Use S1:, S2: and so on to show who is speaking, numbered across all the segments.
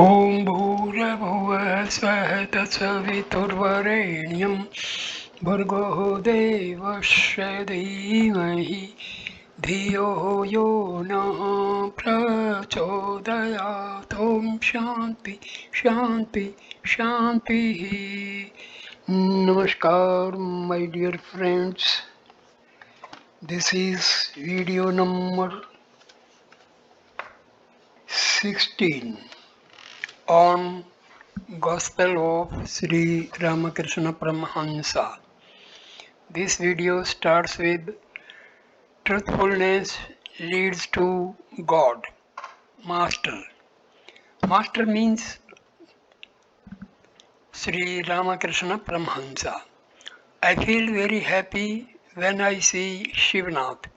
S1: ॐ भूर्भुवः स्वः तत्सवितुर्वरेण्यं भर्गो देवस्य धीमहि धियो यो नः प्रचोदयात् ॐ शान्ति शान्ति शान्तिः. Namaskar, my dear friends. This is video number 16 on Gospel of Sri Ramakrishna Parmahamsa. This video starts with truthfulness leads to God. Master. Master means Sri Ramakrishna Paramahamsa. I feel very happy when I see Shivanath.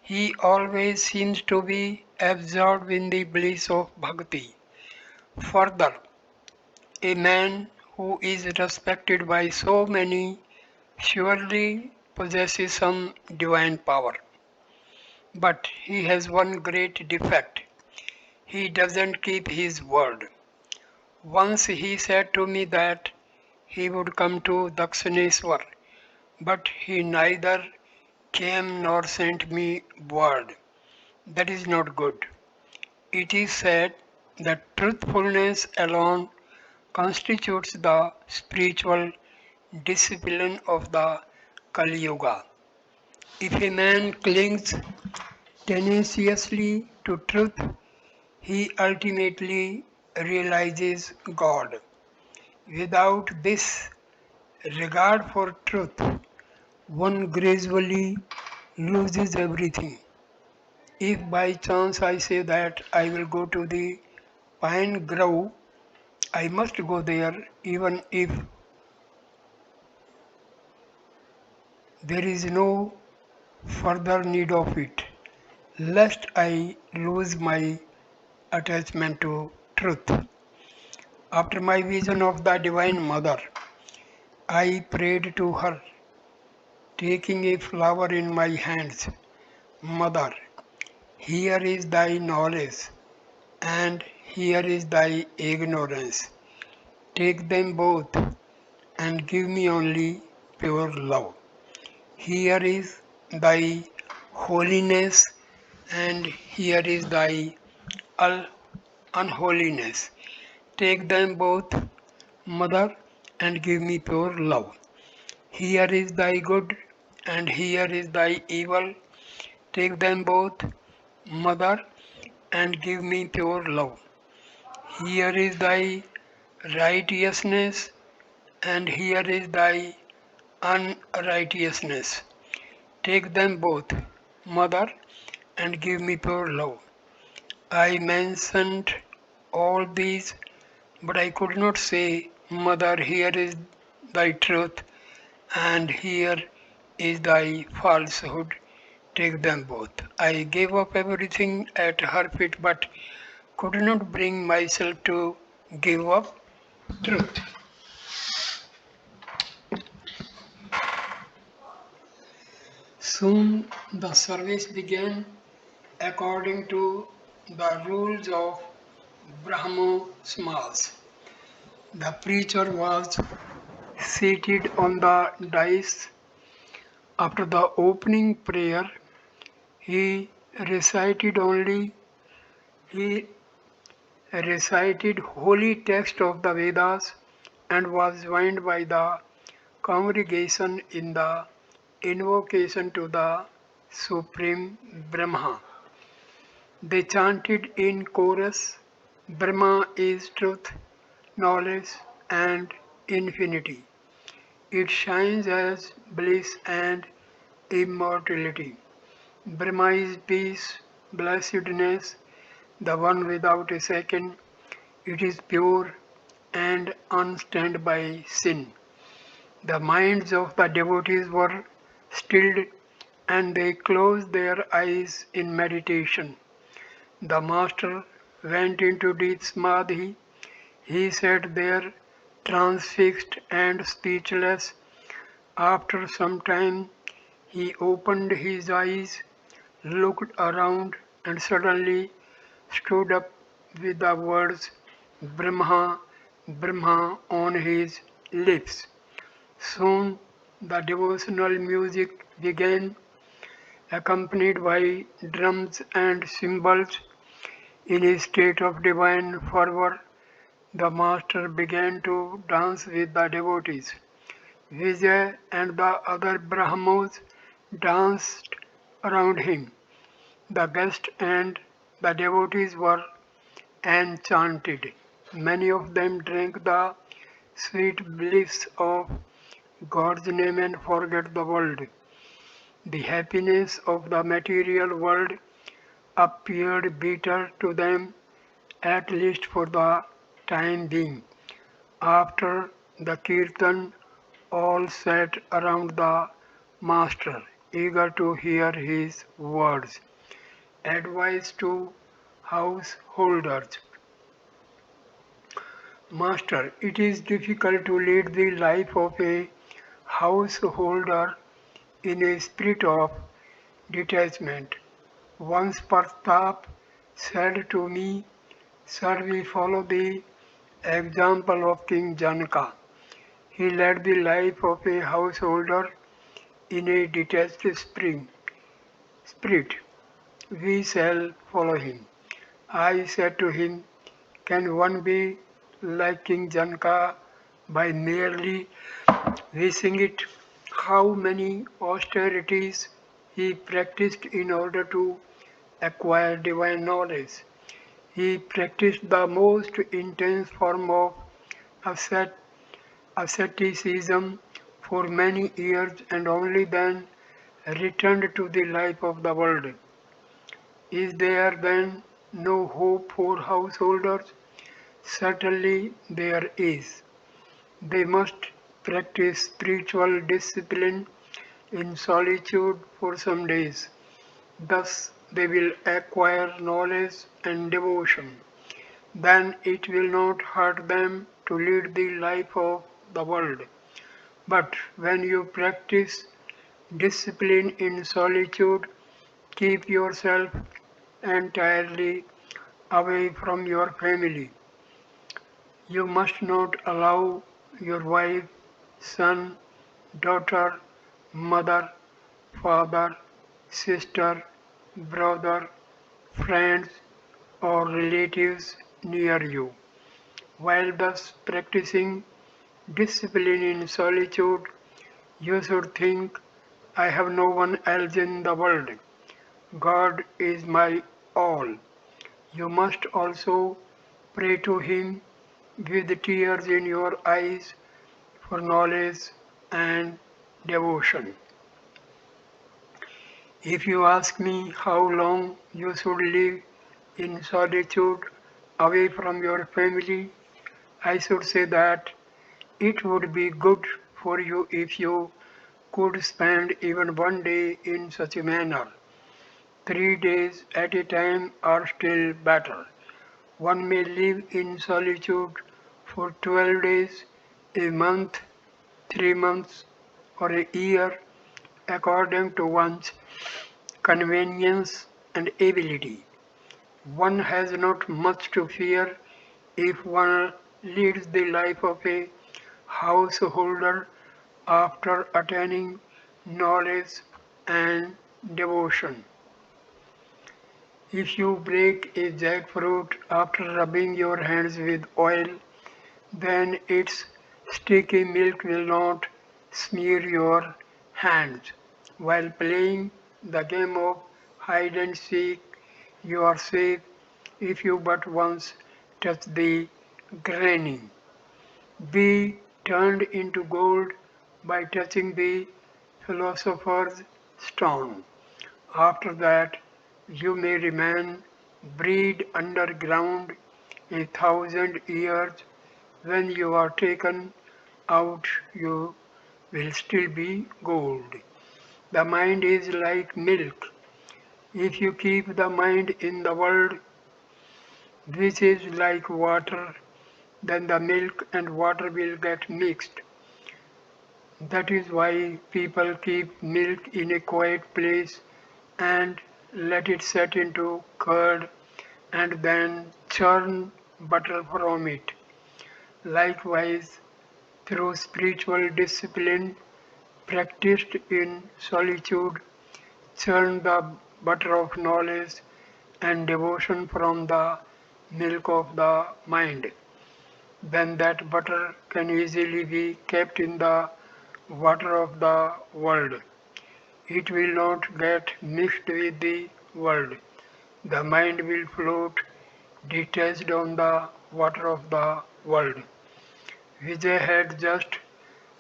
S1: He always seems to be absorbed in the bliss of bhakti. Further, a man who is respected by so many surely possesses some divine power. But he has one great defect. He doesn't keep his word. Once he said to me that he would come to Dakshineswar, but he neither came nor sent me word. That is not good. It is said that truthfulness alone constitutes the spiritual discipline of the Kali Yuga. If a man clings tenaciously to truth, he ultimately realizes God. Without this regard for truth, one gradually loses everything. If by chance I say that I will go to the pine grove, I must go there even if there is no further need of it, lest I lose my attachment to truth. After my vision of the Divine Mother, I prayed to her, taking a flower in my hands. Mother, here is thy knowledge, and here is thy ignorance. Take them both, and give me only pure love. Here is thy holiness, and here is thy unholiness. Take them both, Mother, and give me pure love. Here is thy good, and here is thy evil. Take them both, Mother, and give me pure love. Here is thy righteousness, and here is thy unrighteousness. Take them both, Mother, and give me pure love. I mentioned all these, but I could not say, Mother, here is thy truth, and here is thy falsehood. Take them both. I gave up everything at her feet, but could not bring myself to give up truth. Soon the service began according to the rules of Brahmahamsa. The preacher was seated on the dais. After the opening prayer, he recited only he recited holy text of the Vedas and was joined by the congregation in the invocation to the Supreme Brahma. They chanted in chorus, Brahma is truth, knowledge, and infinity. It shines as bliss and immortality. Brahma is peace, blessedness, the one without a second. It is pure and unstained by sin. The minds of the devotees were stilled and they closed their eyes in meditation. The master went into deep samadhi. He sat there transfixed and speechless. After some time, he opened his eyes, looked around, and suddenly stood up with the words, Brahma, Brahma on his lips. Soon the devotional music began, accompanied by drums and cymbals. In a state of divine fervor, the master began to dance with the devotees. Vijay and the other Brahmos danced around him. The guests and the devotees were enchanted. Many of them drank the sweet bliss of God's name and forget the world. The happiness of the material world appeared bitter to them, at least for the time being. After the kirtan, all sat around the master, eager to hear his words. Advice to householders. Master, it is difficult to lead the life of a householder in a spirit of detachment. Once Pratap said to me, Sir, we follow the example of King Janaka. He led the life of a householder in a detached spirit. We shall follow him. I said to him, can one be like King Janaka by merely wishing it? How many austerities he practiced in order to acquire divine knowledge. He practiced the most intense form of ascet- asceticism for many years and only then returned to the life of the world. Is there then no hope for householders? Certainly there is. They must practice spiritual discipline in solitude for some days. Thus they will acquire knowledge and devotion. Then it will not hurt them to lead the life of the world. But when you practice discipline in solitude, keep yourself entirely away from your family. You must not allow your wife, son, daughter, mother, father, sister, brother, friends, or relatives near you. While thus practicing discipline in solitude, you should think, I have no one else in the world. God is my all. You must also pray to Him with tears in your eyes for knowledge and devotion. If you ask me how long you should live in solitude away from your family, I should say that it would be good for you if you could spend even one day in such a manner. 3 days at a time are still better. One may live in solitude for 12 days, a month, 3 months, or a year according to one's convenience and ability. One has not much to fear if one leads the life of a householder after attaining knowledge and devotion. If you break a jackfruit after rubbing your hands with oil, then its sticky milk will not smear your hands. While playing the game of hide and seek, you are safe if you but once touch the granny. Be turned into gold by touching the philosopher's stone. After that, you may remain buried underground 1,000 years. When you are taken out, you will still be gold. The mind is like milk. If you keep the mind in the world, which is like water, then the milk and water will get mixed. That is why people keep milk in a quiet place and let it set into curd and then churn butter from it. Likewise, through spiritual discipline practiced in solitude, churn the butter of knowledge and devotion from the milk of the mind. Then that butter can easily be kept in the water of the world. It will not get mixed with the world. The mind will float detached on the water of the world. Vijay had just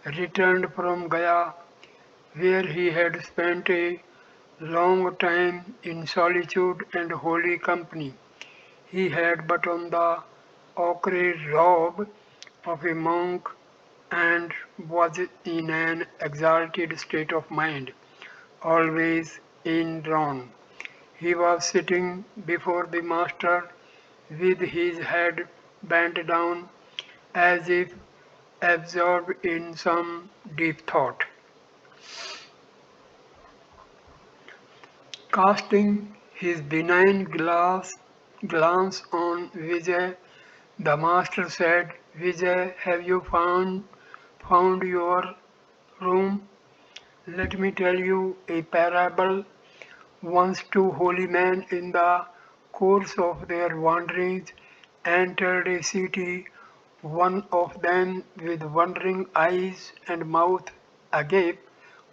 S1: returned from Gaya, where he had spent a long time in solitude and holy company. He had but on the ochre robe of a monk and was in an exalted state of mind, always enthroned. He was sitting before the master with his head bent down as if absorbed in some deep thought. Casting his benign glance on Vijay, the master said, Vijay, have you found your room? Let me tell you a parable. Once two holy men in the course of their wanderings entered a city, one of them with wondering eyes and mouth agape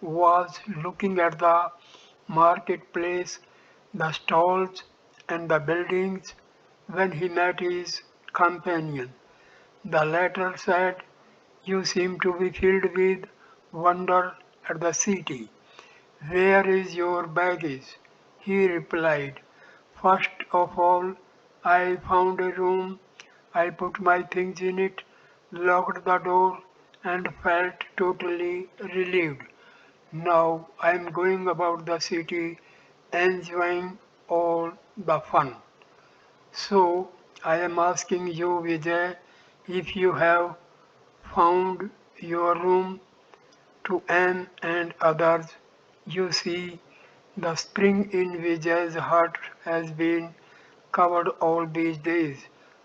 S1: was looking at the marketplace, the stalls and the buildings when he met his companion. The latter said, You seem to be filled with wonder at the city. Where is your baggage? He replied, First of all, I found a room. I put my things in it, locked the door, and felt totally relieved. Now I am going about the city enjoying all the fun. So I am asking you, Vijay, if you have found your room to Anne and others. You see, the spring in Vijay's heart has been covered all these days.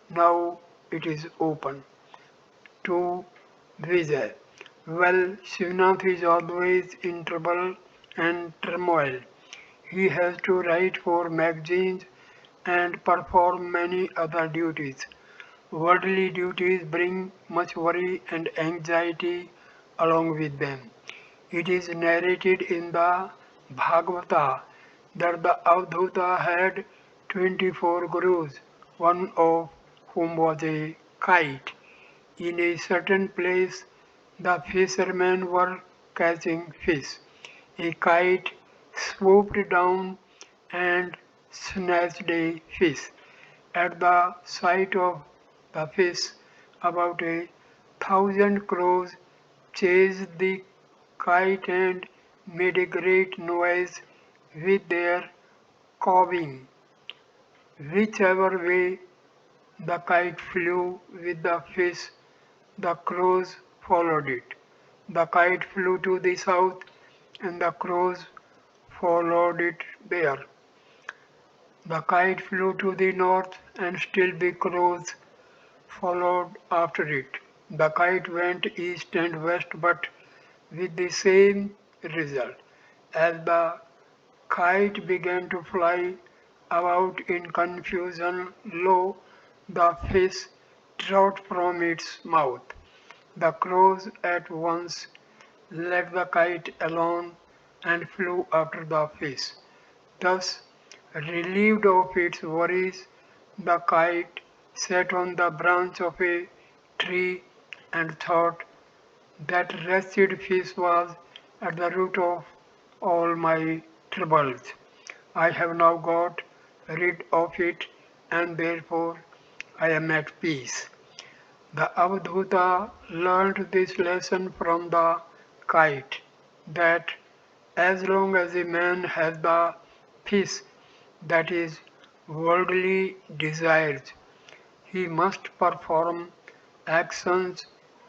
S1: Now it is open to Vijay. Well, Shivnath is always in trouble and turmoil. He has to write for magazines and perform many other duties. Worldly duties bring much worry and anxiety along with them. It is narrated in the Bhagavata that the Avadhuta had 24 gurus, one of whom was a kite. In a certain place, the fishermen were catching fish. A kite swooped down and snatched a fish. At the sight of the fish, about 1,000 crows chased the kite and made a great noise with their cawing. Whichever way the kite flew with the fish, the crows followed it. The kite flew to the south, and the crows followed it there. The kite flew to the north, and still the crows followed after it. The kite went east and west, but with the same result. As the kite began to fly about in confusion, lo, the fish dropped from its mouth. The crows at once let the kite alone and flew after the fish. Thus, relieved of its worries, the kite sat on the branch of a tree and thought, that wretched fish was at the root of all my troubles. I have now got rid of it, and therefore I am at peace. The Avadhuta learned this lesson from the kite, that as long as a man has the peace that is worldly desires, he must perform actions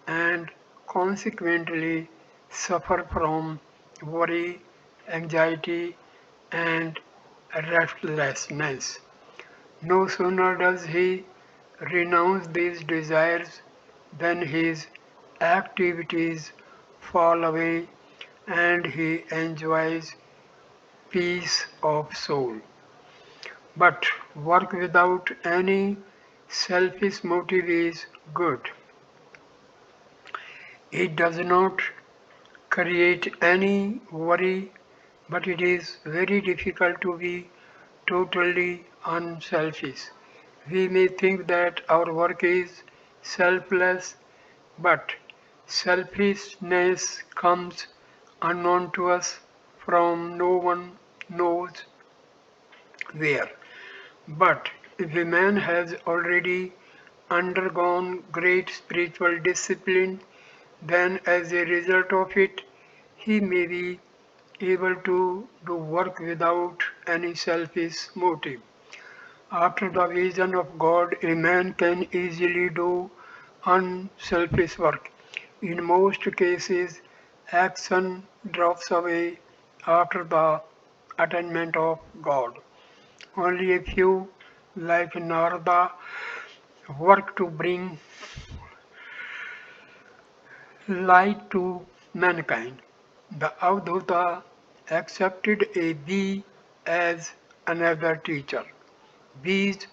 S1: and consequently suffer from worry, anxiety, and restlessness. No sooner does he renounce these desires, then his activities fall away and he enjoys peace of soul. But work without any selfish motive is good. It does not create any worry, but it is very difficult to be totally unselfish. We may think that our work is selfless, but selfishness comes unknown to us from no one knows where. But if a man has already undergone great spiritual discipline, then as a result of it, he may be able to do work without any selfish motive. After the vision of God, a man can easily do unselfish work. In most cases, action drops away after the attainment of God. Only a few, like Narada, work to bring light to mankind. The Avadhuta accepted a bee as another teacher. Bees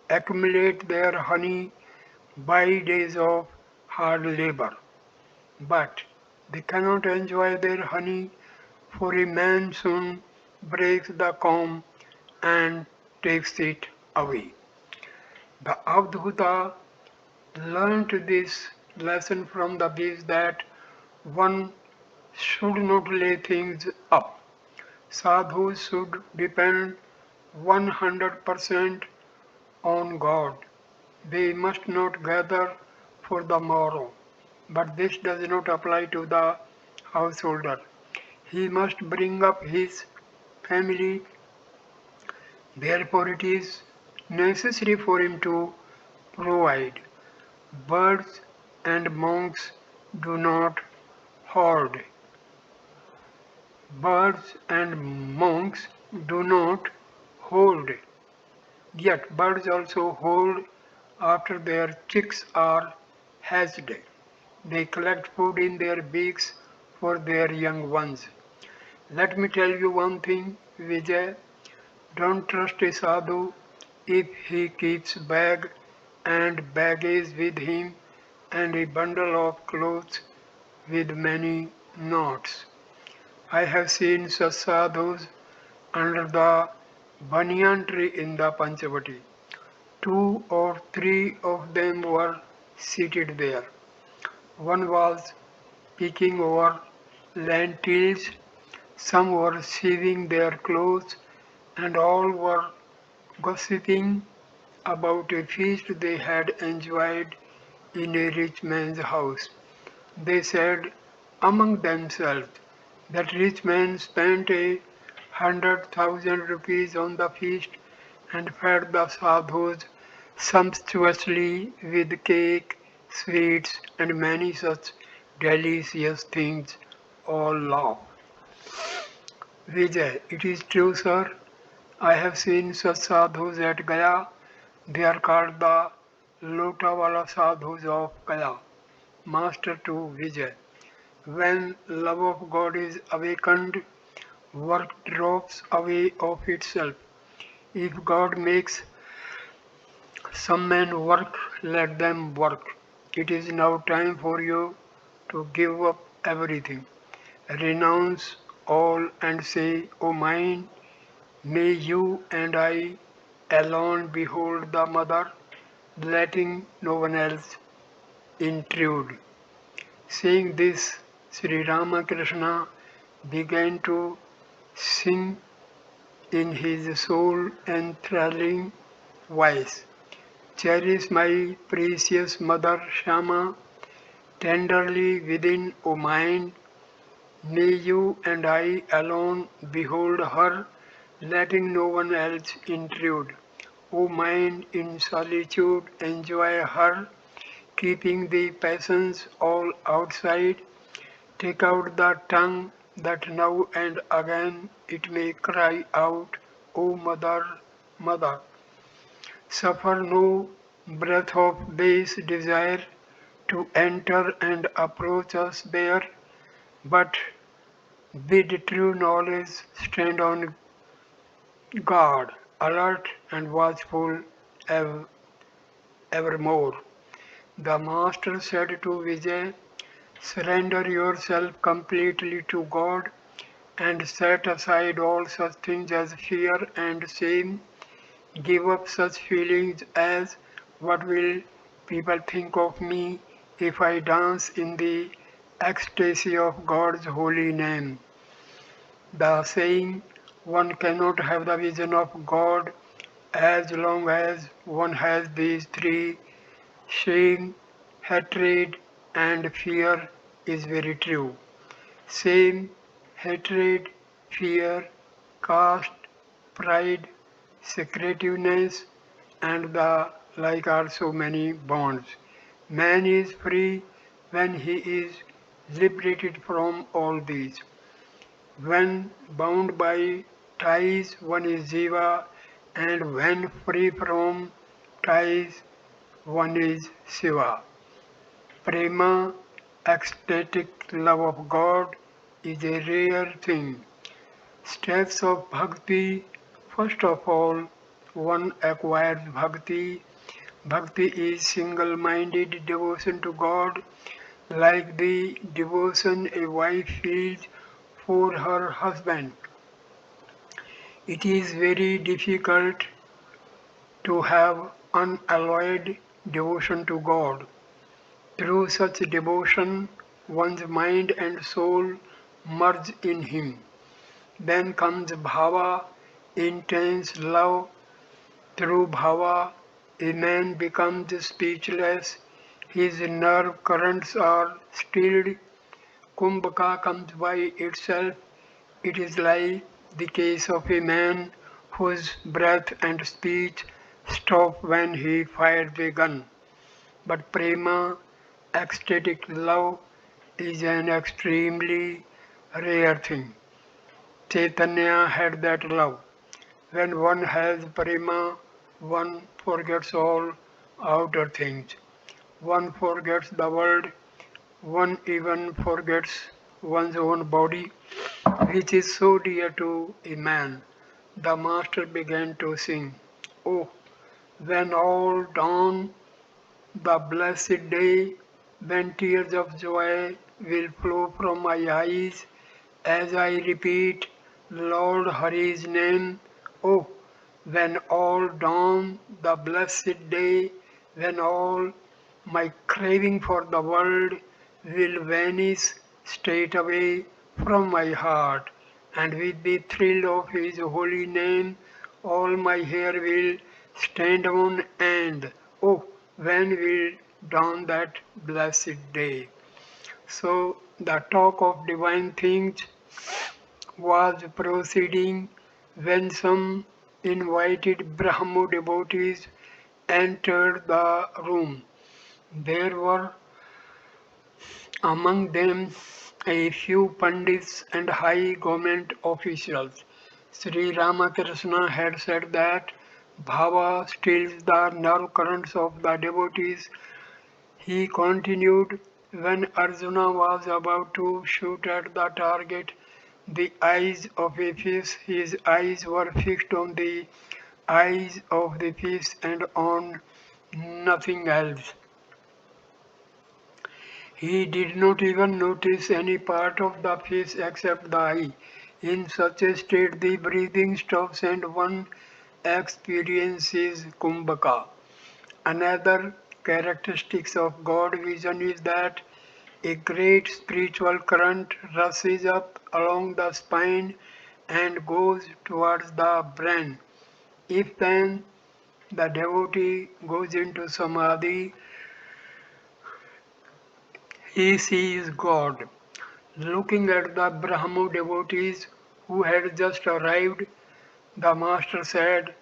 S1: accumulate their honey by days of hard labor, but they cannot enjoy their honey, for a man soon breaks the comb and takes it away. The Avadhuta learned this lesson from the bees that one should not lay things up. Sadhus should depend 100% on God. They must not gather for the morrow. But this does not apply to the householder. He must bring up his family, therefore, it is necessary for him to provide. Birds and monks do not hoard. Birds and monks do not hold. Yet birds also hold after their chicks are hatched. They collect food in their beaks for their young ones. Let me tell you one thing, Vijay. Don't trust a sadhu if he keeps bag and baggage with him and a bundle of clothes with many knots. I have seen such sadhus under the banyan tree in the Panchavati. Two or three of them were seated there. One was picking over lentils, some were sieving their clothes, and all were gossiping about a feast they had enjoyed in a rich man's house. They said among themselves, that rich man spent 100,000 rupees on the feast and fed the sadhus sumptuously with cake, sweets, and many such delicious things. All laugh. Vijay, it is true, sir. I have seen such sadhus at Gaya. They are called the Lotawala sadhus of Gaya. Master to Vijay. When love of God is awakened, work drops away of itself. If God makes some men work, let them work. It is now time for you to give up everything. Renounce all and say, O mind, may you and I alone behold the Mother, letting no one else intrude. Saying this, Sri Ramakrishna began to sing in his soul enthralling voice. Cherish my precious Mother Shama tenderly within, O mind. May you and I alone behold her, letting no one else intrude. O mind, in solitude enjoy her, keeping the passions all outside. Take out the tongue that now and again it may cry out, O Mother, Mother. Suffer no breath of base desire to enter and approach us there, but with true knowledge stand on guard, alert and watchful ev- evermore. The Master said to Vijay, surrender yourself completely to God and set aside all such things as fear and shame. Give up such feelings as what will people think of me if I dance in the ecstasy of God's holy name. The saying, one cannot have the vision of God as long as one has these three, shame, hatred, and fear, is very true. Shame, hatred, fear, caste, pride, secretiveness, and the like are so many bonds. Man is free when he is liberated from all these. When bound by ties, one is Jiva, and when free from ties, one is Shiva. Prema, ecstatic love of God, is a rare thing. Steps of bhakti. First of all, one acquires bhakti. Bhakti is single minded devotion to God, like the devotion a wife feels for her husband. It is very difficult to have unalloyed devotion to God. Through such devotion, one's mind and soul merge in Him. Then comes bhava, intense love. Through bhava, a man becomes speechless, his nerve currents are stilled, kumbhaka comes by itself. It is like the case of a man whose breath and speech stop when he fires a gun. But prema, ecstatic love, is an extremely rare thing. Chaitanya had that love. When one has prema, one forgets all outer things. One forgets the world, one even forgets one's own body, which is so dear to a man. The Master began to sing, oh, when all dawn, the blessed day, when tears of joy will flow from my eyes, as I repeat Lord Hari's name, oh, when all dawn, the blessed day, when all my craving for the world will vanish straightway from my heart, and with the thrill of His holy name, all my hair will stand on end. Oh, when will dawn that blessed day? So the talk of divine things was proceeding when some invited Brahmo devotees entered the room. There were among them a few pandits and high government officials. Sri Ramakrishna had said that bhava stills the nerve currents of the devotees. He continued, when Arjuna was about to shoot at the target, the eyes of a fish, his eyes were fixed on the eyes of the fish and on nothing else. He did not even notice any part of the fish except the eye. In such a state, the breathing stops and one experiences kumbhaka. Another characteristic of God vision is that a great spiritual current rushes up along the spine and goes towards the brain. If then the devotee goes into samadhi, he sees God. Looking at the Brahmo devotees who had just arrived, the Master said,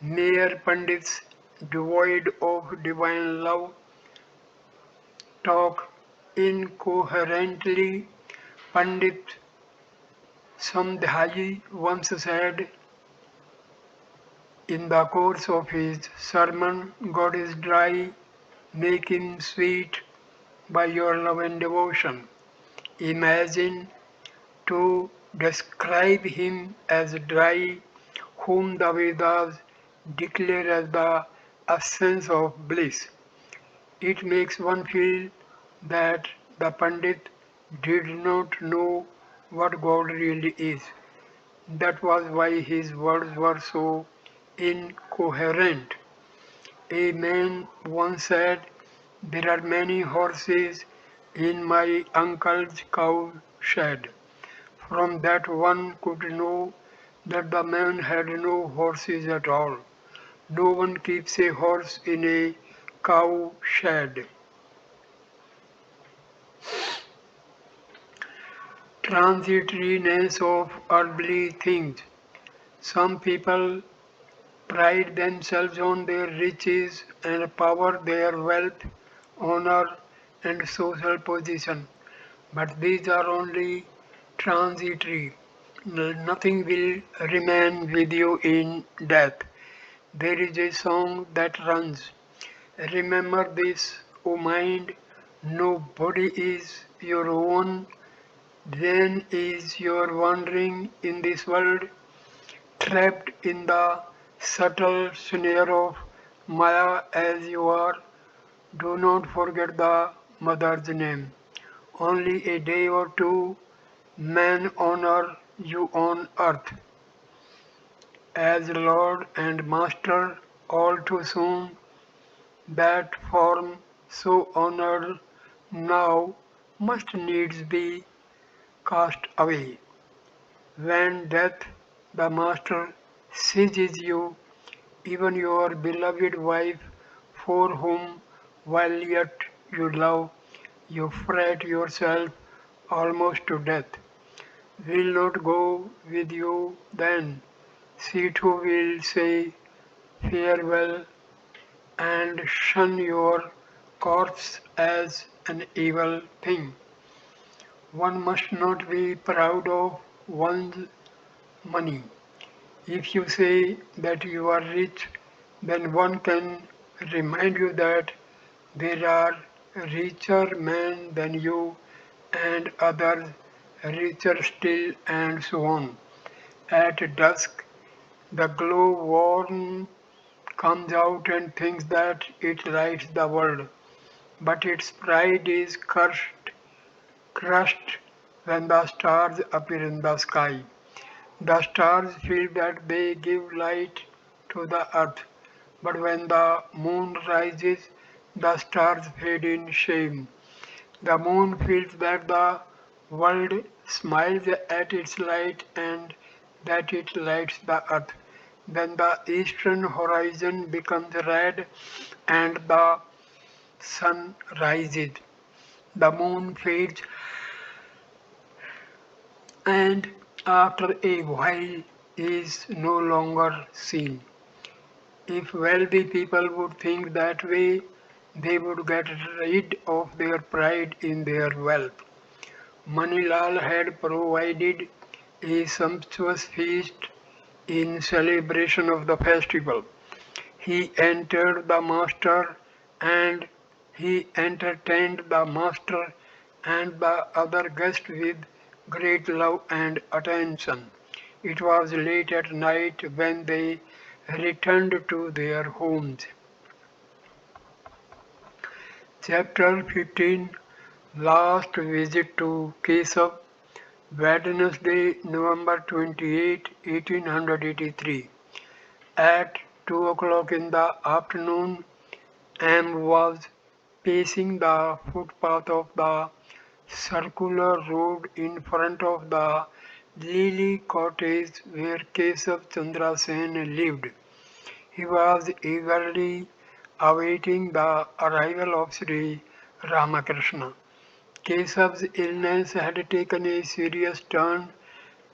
S1: mere pandits devoid of divine love talk incoherently. Pandit Samdhaji once said, In the course of his sermon, God is dry, make him sweet by your love and devotion. Imagine to describe him as dry, whom the Vedas declare as the essence of bliss. It makes one feel that the Pandit did not know what God really is. That was why his words were so incoherent. A man once said, "There are many horses in my uncle's cow shed." From that one could know that the man had no horses at all. No one keeps a horse in a cow shed. Transitoriness of earthly things. Some people pride themselves on their riches and power, their wealth, honor, and social position. But these are only transitory. Nothing will remain with you in death. There is a song that runs, "Remember this, O mind, nobody is your own. Then is your wandering in this world, trapped in the subtle snare of Maya as you are. Do not forget the mother's name. Only a day or two men honor you on earth as Lord and Master. All too soon that form so honored now must needs be cast away. When death, the Master, seizes you, even your beloved wife, for whom, while yet you love, you fret yourself almost to death, will not go with you then. She too will say farewell and shun your corpse as an evil thing. One must not be proud of one's money. If you say that you are rich, then one can remind you that there are richer men than you and others richer still, and so on. At dusk, the glow-worm comes out and thinks that it lights the world, but its pride is crushed when the stars appear in the sky. The stars feel that they give light to the earth, but when the moon rises, the stars fade in shame. The moon feels that the world smiles at its light and that it lights the earth. Then the eastern horizon becomes red and the sun rises. The moon fades and after a while is no longer seen. If wealthy people would think that way, they would get rid of their pride in their wealth. Manilal had provided a sumptuous feast in celebration of the festival. He entered the master and he entertained the master and the other guests with great love and attention. It was late at night when they returned to their homes. Chapter 15, Last Visit to Kesav, Wednesday, November 28, 1883. At 2 o'clock in the afternoon, M was pacing the footpath of the circular road in front of the lily cottage where Kesav Chandra Sen lived. He was eagerly awaiting the arrival of Sri Ramakrishna. Kesav's illness had taken a serious turn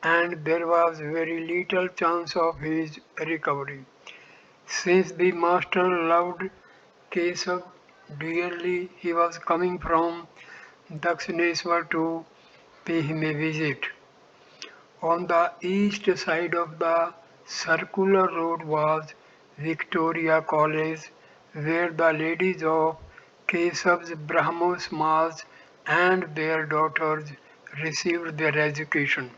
S1: and there was very little chance of his recovery. Since the master loved Kesav dearly, he was coming from Dakshineswar to pay him a visit. On the east side of the circular road was Victoria College, where the ladies of Kesav's Brahmosmas and their daughters received their education.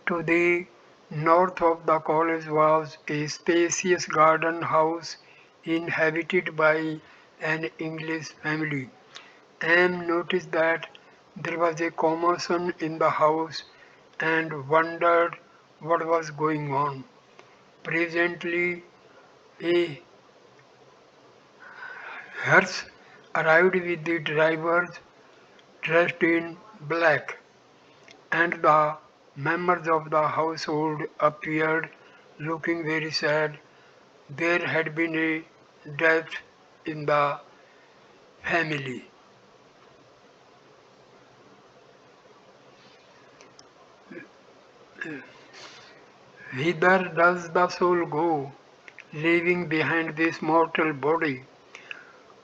S1: To the north of the college was a spacious garden house inhabited by an English family. Anne noticed that there was a commotion in the house and wondered what was going on. Presently, a hearse arrived with the drivers dressed in black, and the members of the household appeared looking very sad. There had been a death in the family. Whither does the soul go, leaving behind this mortal body?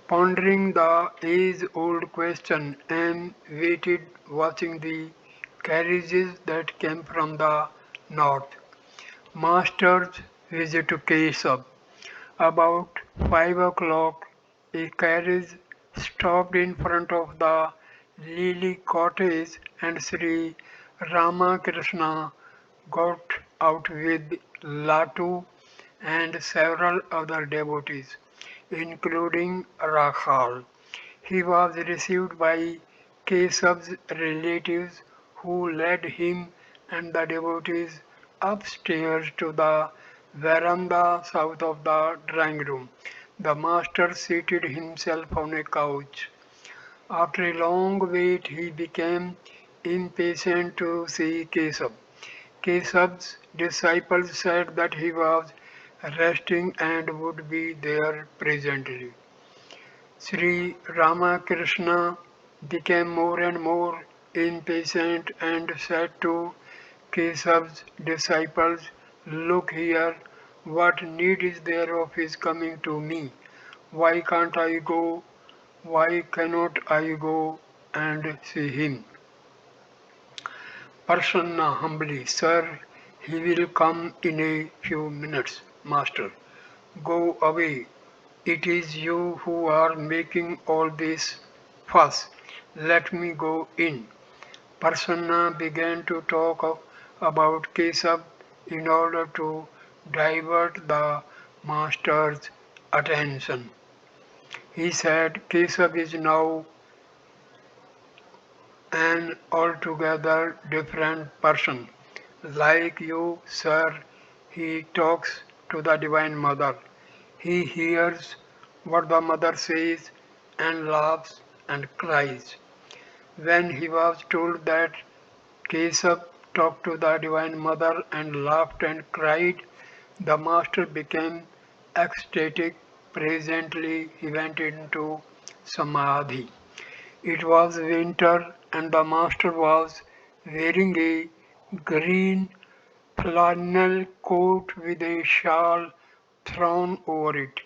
S1: Pondering the age-old question, Anne waited, watching the carriages that came from the north. Master's visit to Kesab. About 5 o'clock, a carriage stopped in front of the Lily cottage and Sri Ramakrishna got out with Latu and several other devotees, including Rakhal. He was received by Kesav's relatives who led him and the devotees upstairs to the veranda south of the drawing room. The master seated himself on a couch. After a long wait, he became impatient to see Kesav. Kesav's disciples said that he was resting and would be there presently. Sri Ramakrishna became more and more impatient and said to Kesav's disciples, "Look here, what need is there of his coming to me? Why can't I go? Why cannot I go and see him?" Prasanna humbly, "Sir, he will come in a few minutes, Master. Go away. It is you who are making all this fuss. Let me go in." Prasanna began to talk about Kesab in order to divert the master's attention. He said, "Kesab is now an altogether different person. Like you, sir, he talks to the Divine Mother. He hears what the Mother says and laughs and cries." When he was told that Kesab talked to the Divine Mother and laughed and cried, the Master became ecstatic. Presently, he went into Samadhi. It was winter, and the Master was wearing a green flannel coat with a shawl thrown over it.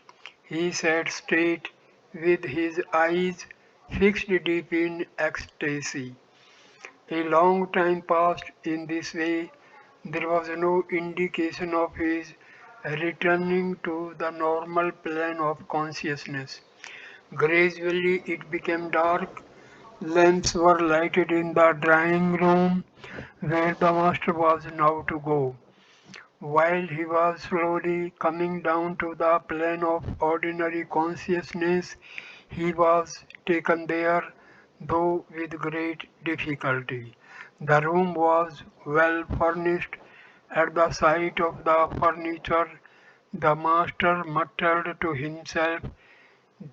S1: He sat straight, with his eyes fixed deep in ecstasy. A long time passed in this way. There was no indication of his returning to the normal plane of consciousness. Gradually it became dark. Lamps were lighted in the drawing room where the master was now to go. While he was slowly coming down to the plane of ordinary consciousness, he was taken there, though with great difficulty. The room was well furnished. At the sight of the furniture, the master muttered to himself,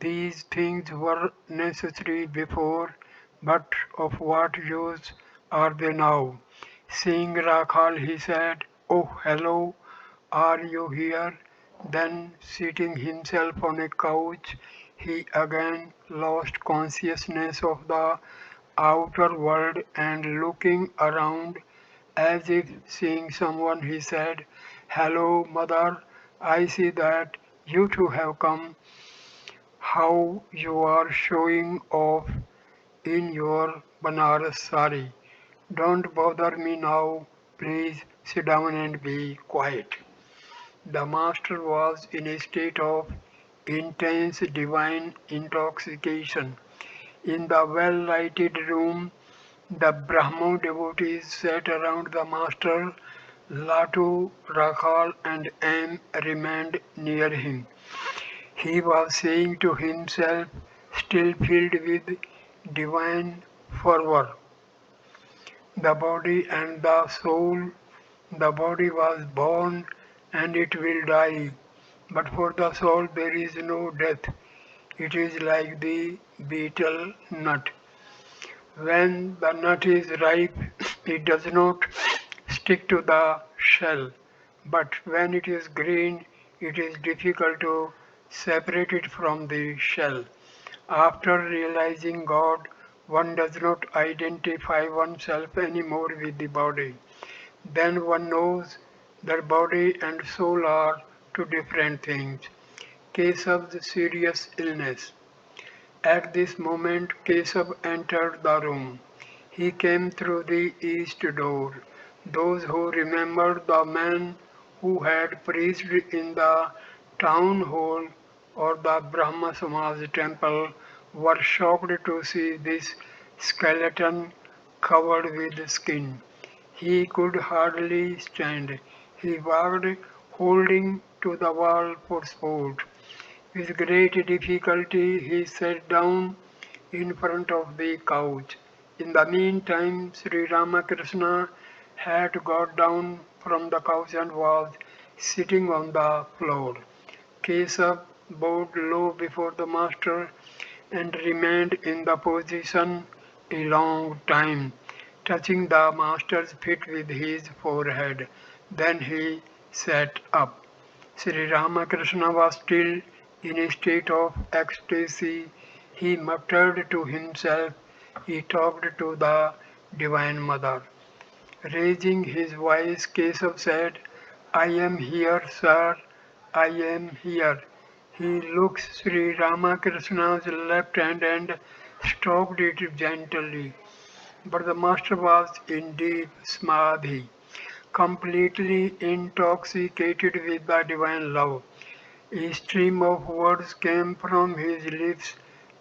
S1: "These things were necessary before, but of what use are they now?" Seeing Rakhal, he said, "Oh, hello, are you here?" Then, seating himself on a couch, he again lost consciousness of the outer world and looking around as if seeing someone, he said, "Hello, mother, I see that you too have come. How you are showing off in your Banaras sari. Don't bother me now. Please sit down and be quiet." The master was in a state of intense divine intoxication. In the well-lighted room, the Brahmo devotees sat around the master. Latu, Rakhal, and M remained near him. He was saying to himself, still filled with divine fervor, the body and the soul. The body was born and it will die, but for the soul there is no death. It is like the betel nut. When the nut is ripe, it does not stick to the shell, but when it is green, it is difficult to separate it from the shell. After realizing God, one does not identify oneself anymore with the body. Then one knows that body and soul are two different things. Kesav's serious illness. At this moment Kesav entered the room. He came through the east door. Those who remembered the man who had preached in the town hall or the Brahma Samaj temple were shocked to see this skeleton covered with skin. He could hardly stand. He walked holding to the wall for support. With great difficulty he sat down in front of the couch. In the meantime, Sri Ramakrishna had got down from the couch and was sitting on the floor. Kesab bowed low before the master and remained in the position a long time, touching the master's feet with his forehead. Then he sat up. Sri Ramakrishna was still in a state of ecstasy. He muttered to himself. He talked to the Divine Mother. Raising his voice, Kesav said, I am here, sir. I am here. He looked Sri Ramakrishna's left hand and stroked it gently. But the master was in deep samadhi, completely intoxicated with the divine love. A stream of words came from his lips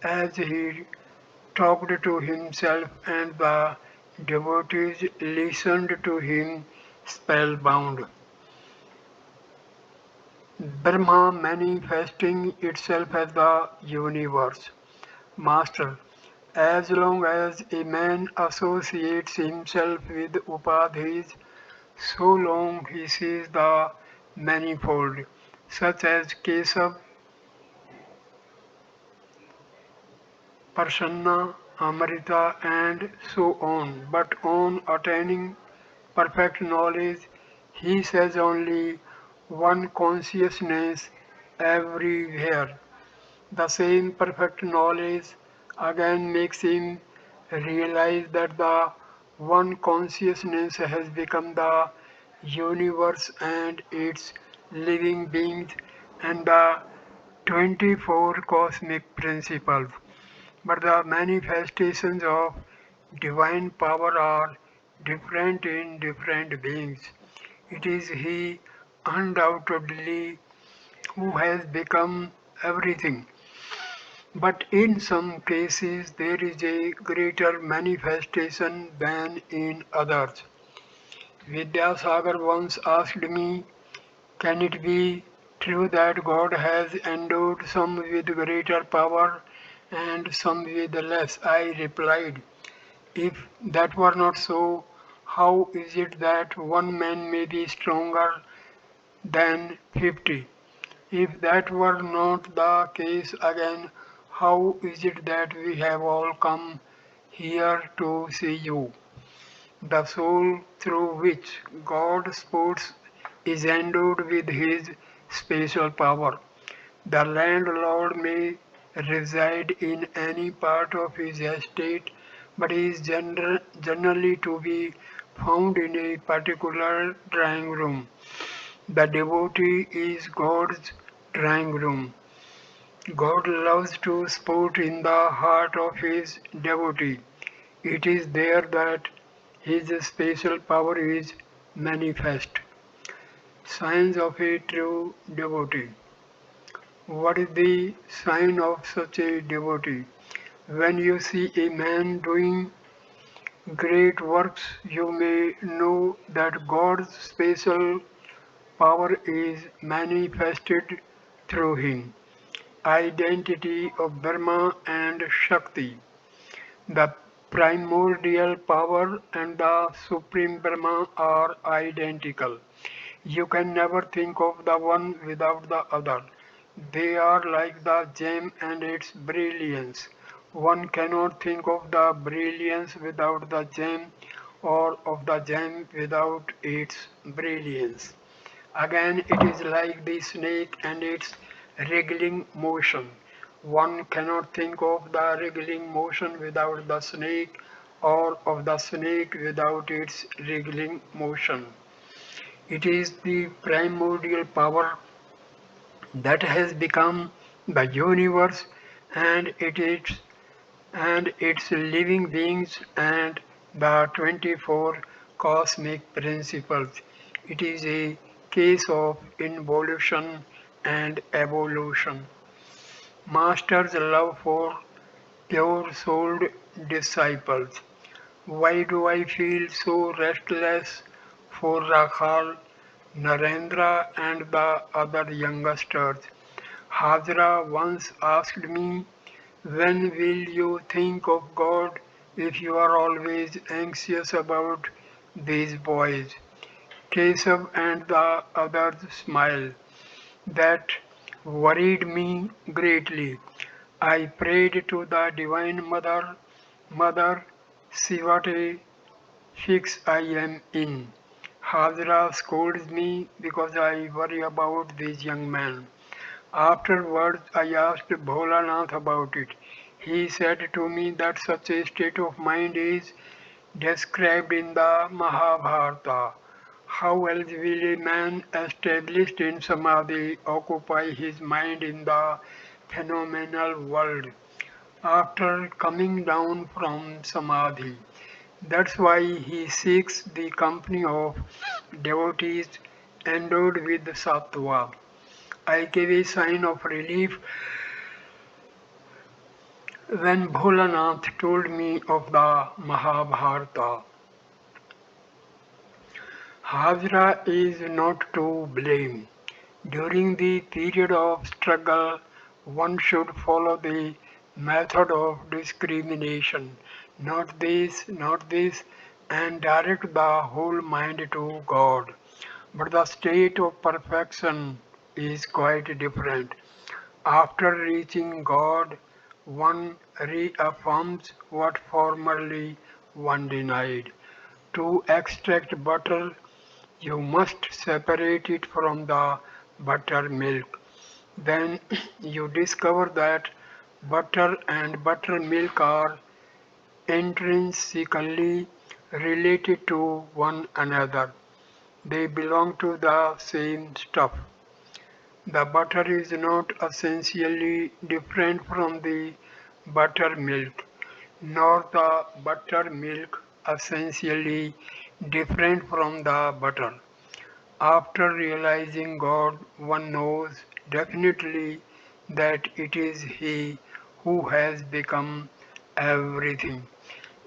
S1: as he talked to himself, and the devotees listened to him spellbound. Brahma manifesting itself as the universe. Master, as long as a man associates himself with upadhis, so long he sees the manifold, such as Kesav, Prasanna, Amrita, and so on. But on attaining perfect knowledge, he says only one consciousness everywhere. The same perfect knowledge again makes him realize that the one consciousness has become the universe and its living beings and the 24 cosmic principles. But the manifestations of divine power are different in different beings. It is He undoubtedly who has become everything. But in some cases there is a greater manifestation than in others. Vidyasagar once asked me, can it be true that God has endowed some with greater power and some with less? I replied, if that were not so, how is it that one man may be stronger than 50? If that were not the case again, how is it that we have all come here to see you? The soul through which God sports is endowed with his special power. The landlord may reside in any part of his estate, but he is generally to be found in a particular drawing room. The devotee is God's drawing room. God loves to sport in the heart of his devotee. It is there that his special power is manifest. Signs of a true devotee. What is the sign of such a devotee? When you see a man doing great works, you may know that God's special power is manifested through him. Identity of Brahma and Shakti. The primordial power and the supreme Brahma are identical. You can never think of the one without the other. They are like the gem and its brilliance. One cannot think of the brilliance without the gem, or of the gem without its brilliance. Again, it is like the snake and its wriggling motion. One cannot think of the wriggling motion without the snake, or of the snake without its wriggling motion. It is the primordial power that has become the universe and its living beings and the 24 cosmic principles. It is a case of involution and evolution. Master's love for pure souled disciples. Why do I feel so restless for Rakhal, Narendra, and the other youngsters? Hajra once asked me, when will you think of God if you are always anxious about these boys? Keshav and the others smiled. That worried me greatly. I prayed to the Divine Mother, Mother, see what a fix I am in. Hajra scolds me because I worry about these young men. Afterwards, I asked Bholanath about it. He said to me that such a state of mind is described in the Mahabharata. How else will a man established in Samadhi occupy his mind in the phenomenal world after coming down from Samadhi? That's why he seeks the company of devotees endowed with sattva. I gave a sign of relief when Bholanath told me of the Mahabharata. Hajra is not to blame. During the period of struggle, one should follow the method of discrimination, not this, and direct the whole mind to God. But the state of perfection is quite different. After reaching God, one reaffirms what formerly one denied. To extract butter, you must separate it from the buttermilk. Then you discover that butter and buttermilk are intrinsically related to one another. They belong to the same stuff. The butter is not essentially different from the buttermilk, nor the buttermilk essentially different from the butter. After realizing God, one knows definitely that it is He who has become everything.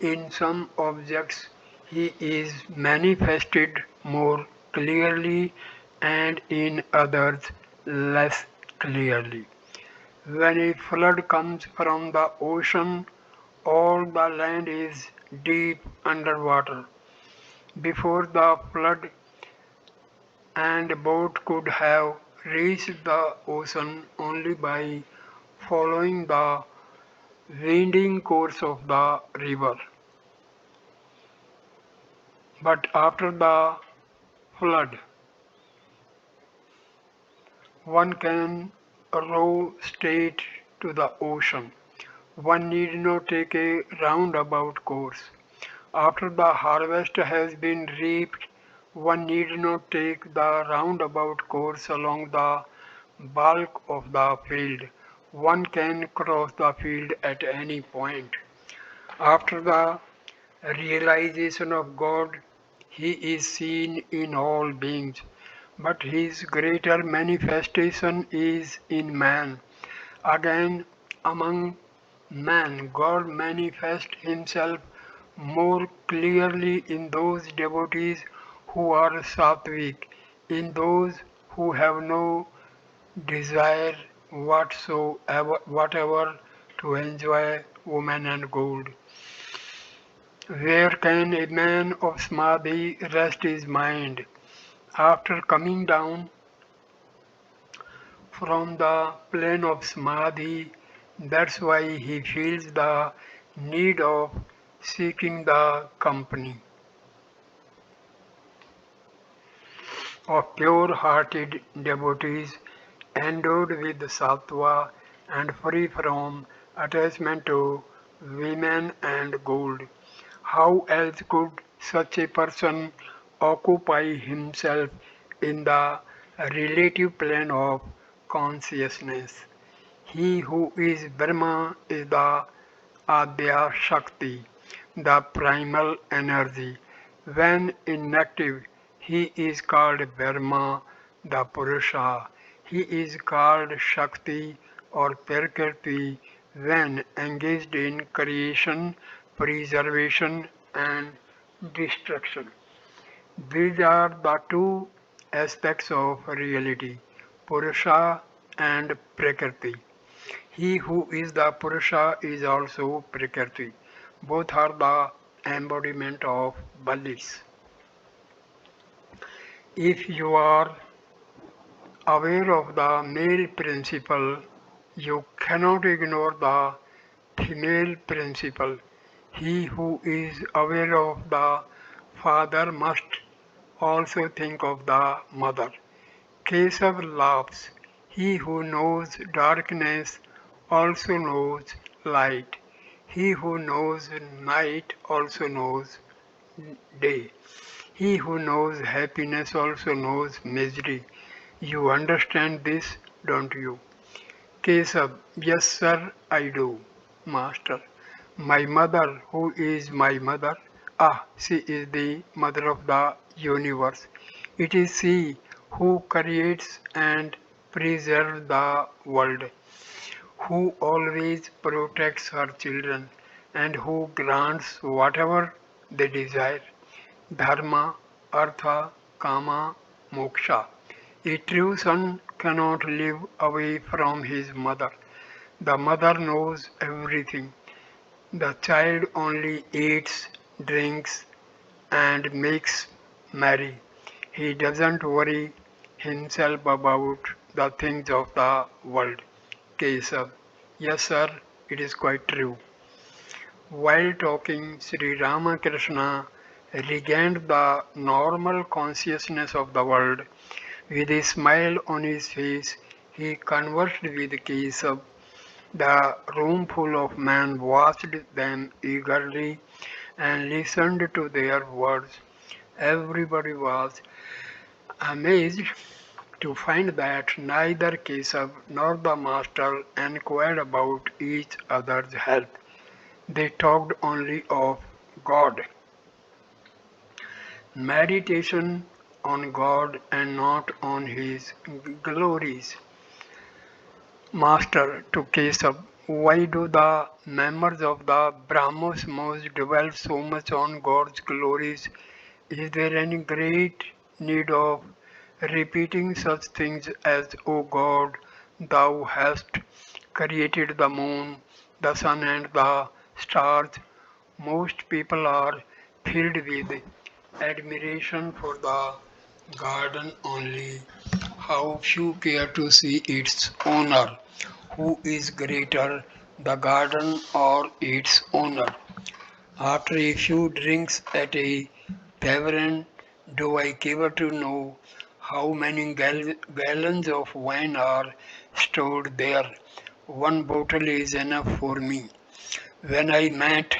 S1: In some objects, He is manifested more clearly and in others less clearly. When a flood comes from the ocean, all the land is deep underwater. Before the flood, and boat could have reached the ocean only by following the winding course of the river. But after the flood, one can row straight to the ocean. One need not take a roundabout course. After the harvest has been reaped, one need not take the roundabout course along the bulk of the field. One can cross the field at any point. After the realization of God, He is seen in all beings. but his greater manifestation is in man. Again, among man, God manifests himself more clearly in those devotees who are sattvic, in those who have no desire whatever to enjoy woman and gold. Where can a man of samadhi rest his mind? After coming down from the plane of samadhi, that's why he feels the need of seeking the company of pure-hearted devotees endowed with sattva and free from attachment to women and gold. How else could such a person occupy himself in the relative plane of consciousness? He who is Brahma is the Adya Shakti, the primal energy. When inactive, he is called Brahma, the Purusha. He is called Shakti or Prakriti when engaged in creation, preservation, and destruction. These are the two aspects of reality, Purusha and Prakriti. He who is the Purusha is also Prakriti. Both are the embodiment of bliss. If you are aware of the male principle, you cannot ignore the female principle. He who is aware of the father must also think of the mother. Kesav laughs. He who knows darkness also knows light. He who knows night also knows day. He who knows happiness also knows misery. You understand this, don't you? Kesav, yes sir, I do. Master, my mother, who is my mother? Ah, she is the mother of the universe. It is she who creates and preserves the world, who always protects her children, and who grants whatever they desire. Dharma, Artha, Kama, Moksha. A true son cannot live away from his mother. The mother knows everything. The child only eats, drinks, and makes merry. He doesn't worry himself about the things of the world. Kesav. Yes, sir, it is quite true. While talking, Sri Ramakrishna regained the normal consciousness of the world. With a smile on his face, he conversed with Kesav. The room full of men watched them eagerly and listened to their words. Everybody was amazed to find that neither Kesav nor the master inquired about each other's health. They talked only of God, meditation on God and not on His glories. Master to Keshav, why do the members of the Brahmos must dwell so much on God's glories? Is there any great need of repeating such things as, O God, thou hast created the moon, the sun, and the stars? Most people are filled with admiration for the garden only. How few care to see its owner. Who is greater, the garden or its owner? After a few drinks at a tavern, do I care to know how many gallons of wine are stored there? One bottle is enough for me. When I met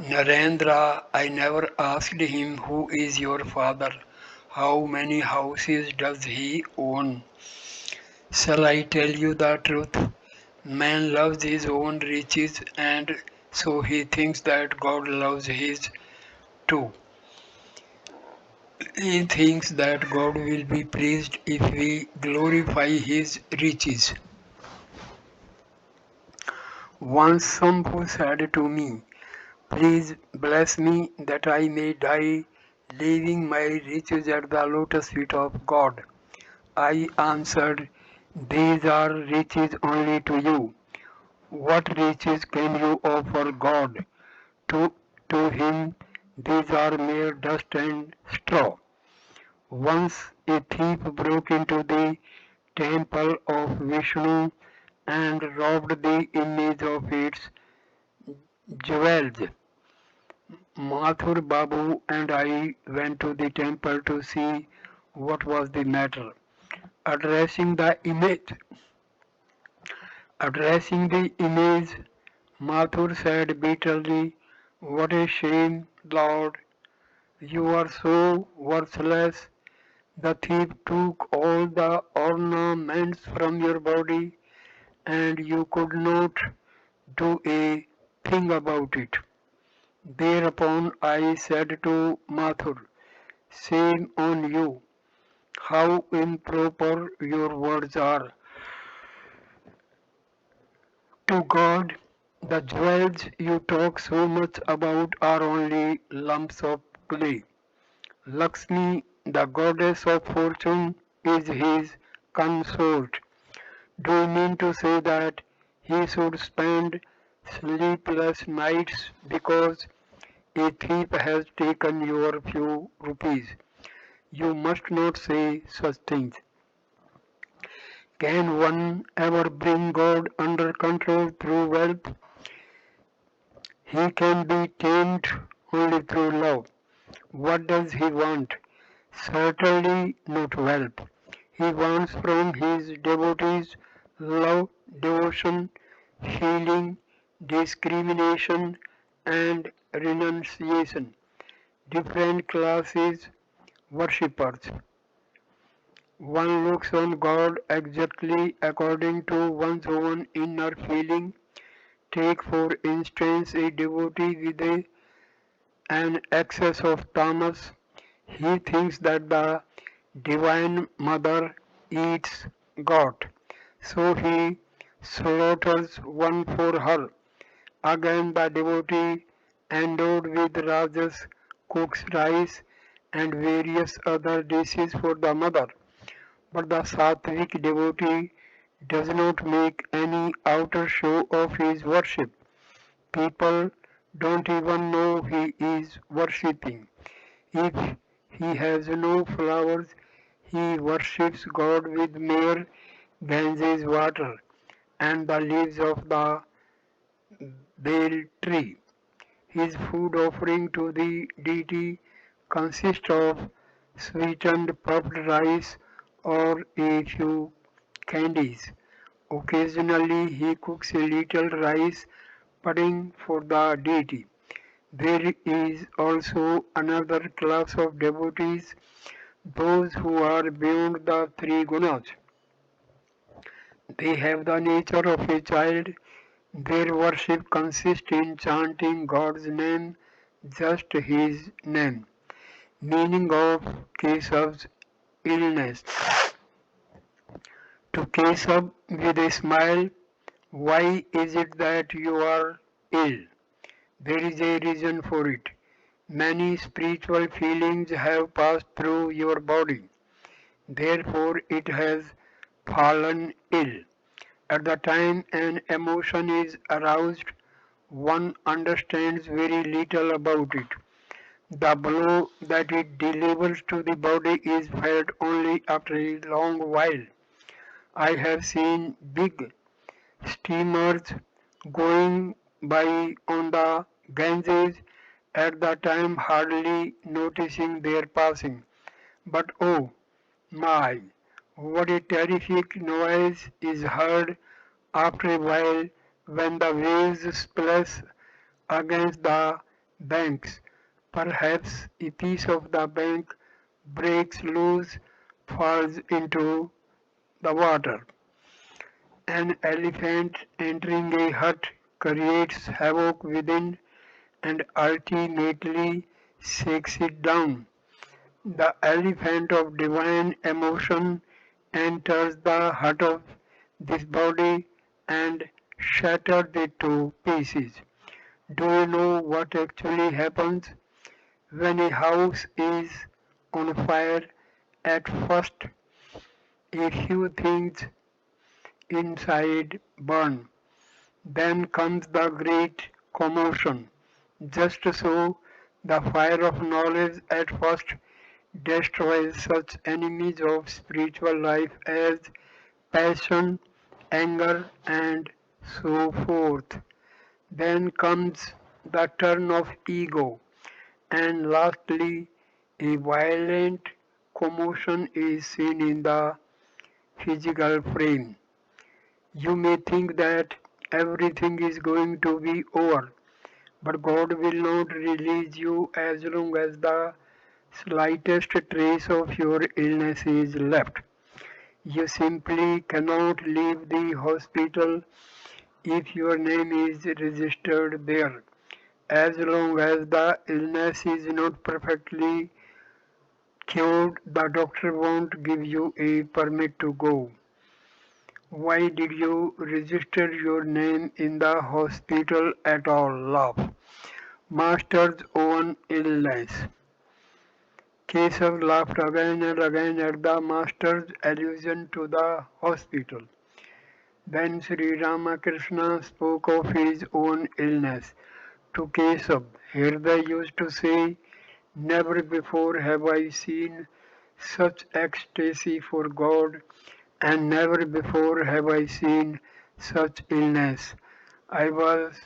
S1: Narendra, I never asked him, who is your father? How many houses does he own? Shall I tell you the truth? Man loves his own riches, and so he thinks that God loves his too. He thinks that God will be pleased if we glorify his riches. Once Sambhu said to me, "Please bless me that I may die leaving my riches at the lotus feet of God." I answered, "These are riches only to you. What riches can you offer God? To, to him these are mere dust and straw." Once a thief broke into the temple of Vishnu and robbed the image of its jewels. Mathur Babu and I went to the temple to see what was the matter. Addressing the image, addressing the image, Mathur said bitterly, "What a shame, Lord! You are so worthless. The thief took all the ornaments from your body, and you could not do a thing about it." Thereupon I said to Mathur, "Shame on you! How improper your words are. To God, the jewels you talk so much about are only lumps of clay. Lakshmi, the goddess of fortune, is his consort. Do you mean to say that he should spend sleepless nights because a thief has taken your few rupees? You must not say such things. Can one ever bring God under control through wealth? He can be tamed only through love. What does he want? Certainly not wealth. He wants from his devotees love, devotion, healing, discrimination, and renunciation. Different classes worshippers. One looks on God exactly according to one's own inner feeling. Take for instance a devotee with an excess of tamas. He thinks that the Divine Mother eats goat, so he slaughters one for her. Again the devotee endowed with rajas cooks rice and various other dishes for the mother. But the Sattvic devotee does not make any outer show of his worship. People don't even know he is worshipping. If he has no flowers, he worships God with mere Ganges water and the leaves of the bale tree. His food offering to the deity consists of sweetened puffed rice or a few candies. Occasionally he cooks a little rice pudding for the deity. There is also another class of devotees, those who are beyond the three gunas. They have the nature of a child. Their worship consists in chanting God's name, just his name. Meaning of Kesav's illness. To Kesav with a smile, "Why is it that you are ill?" There is a reason for it. Many spiritual feelings have passed through your body. Therefore it has fallen ill. At the time an emotion is aroused, one understands very little about it. The blow that it delivers to the body is felt only after a long while. I have seen big steamers going by on the Ganges at the time hardly noticing their passing. But oh my, what a terrific noise is heard after a while when the waves splash against the banks. Perhaps a piece of the bank breaks loose, falls into the water. An elephant entering a hut creates havoc within and ultimately shakes it down. The elephant of divine emotion enters the heart of this body and shatters it to pieces. Do you know what actually happens when a house is on fire? At first, a few things inside burn. Then comes the great commotion. Just so, the fire of knowledge at first destroys such enemies of spiritual life as passion, anger, and so forth. Then comes the turn of ego, and lastly, a violent commotion is seen in the physical frame. You may think that everything is going to be over, but God will not release you as long as the slightest trace of your illness is left. You simply cannot leave the hospital if your name is registered there. As long as the illness is not perfectly cured, the doctor won't give you a permit to go. Why did you register your name in the hospital at all? Laugh. Master's own illness. Keshav laughed again and again at the master's allusion to the hospital. Then Sri Ramakrishna spoke of his own illness to Keshav. Hriday used to say, "Never before have I seen such ecstasy for God, and never before have I seen such illness. I was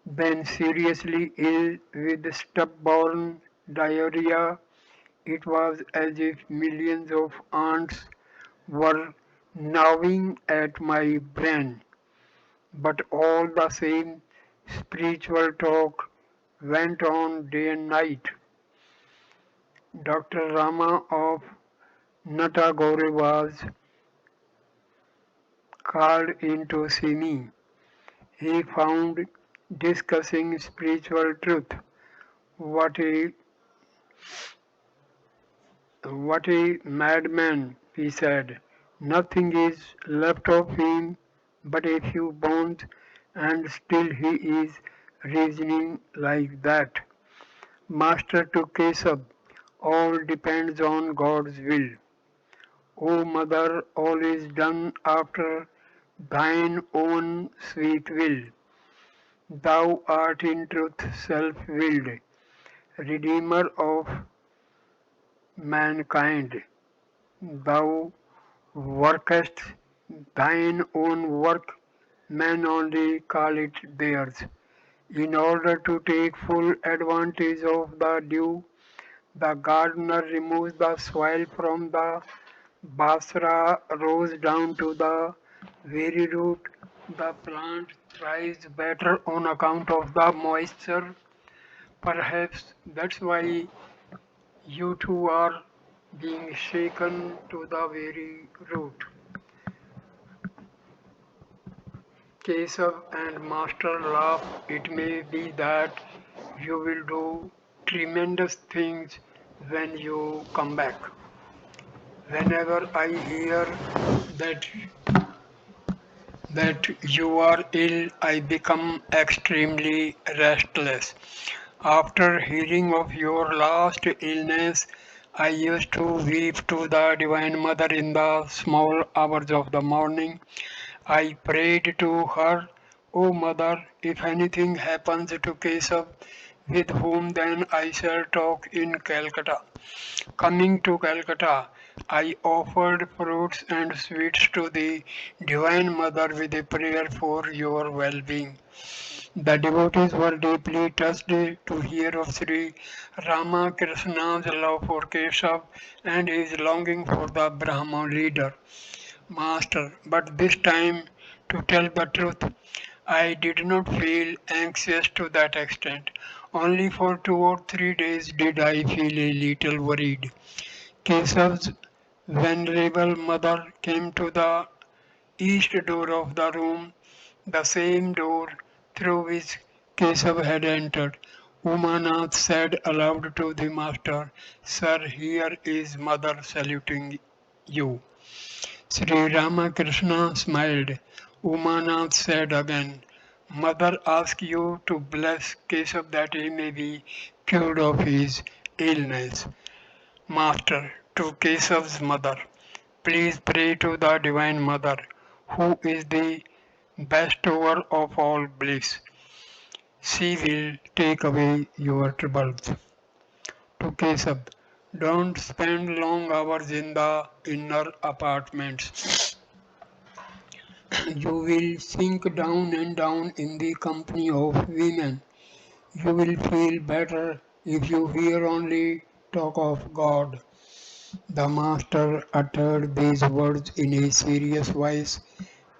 S1: then seriously ill with stubborn diarrhea. It was as if millions of ants were gnawing at my brain. But all the same, spiritual talk went on day and night. Dr. Rama of Natagore was called in to see me. He found discussing spiritual truth. What a what a madman, he said. Nothing is left of him but a few bones, and still he is reasoning like that. Master to Kesab, all depends on God's will. O Mother, all is done after thine own sweet will. Thou art in truth self-willed, Redeemer of mankind. Thou workest thine own work, men only call it theirs. In order to take full advantage of the dew, the gardener removes the soil from the basra rose down to the very root. The plant thrives better on account of the moisture. Perhaps that's why you too are being shaken to the very root. Kesav and Master laugh. It may be that you will do tremendous things when you come back. Whenever I hear that that you are ill, I become extremely restless. After hearing of your last illness, I used to weep to the Divine Mother in the small hours of the morning. I prayed to her, O Mother, if anything happens to Keshav, with whom then I shall talk in Calcutta. Coming to Calcutta, I offered fruits and sweets to the Divine Mother with a prayer for your well-being. The devotees were deeply touched to hear of Sri Ramakrishna's love for Keshav and his longing for the Brahman leader, Master. But this time, to tell the truth, I did not feel anxious to that extent. Only for 2 or 3 days did I feel a little worried. Kesav's venerable mother came to the east door of the room, the same door through which Kesav had entered. Umanath said aloud to the master, Sir, here is mother saluting you. Sri Ramakrishna smiled. Umanath said again, Mother asks you to bless Keshav that he may be cured of his illness. Master, to Keshav's mother, please pray to the Divine Mother, who is the bestower of all bliss. She will take away your troubles. To Keshav, don't spend long hours in the inner apartments. You will sink down and down in the company of women. You will feel better if you hear only talk of God. The master uttered these words in a serious voice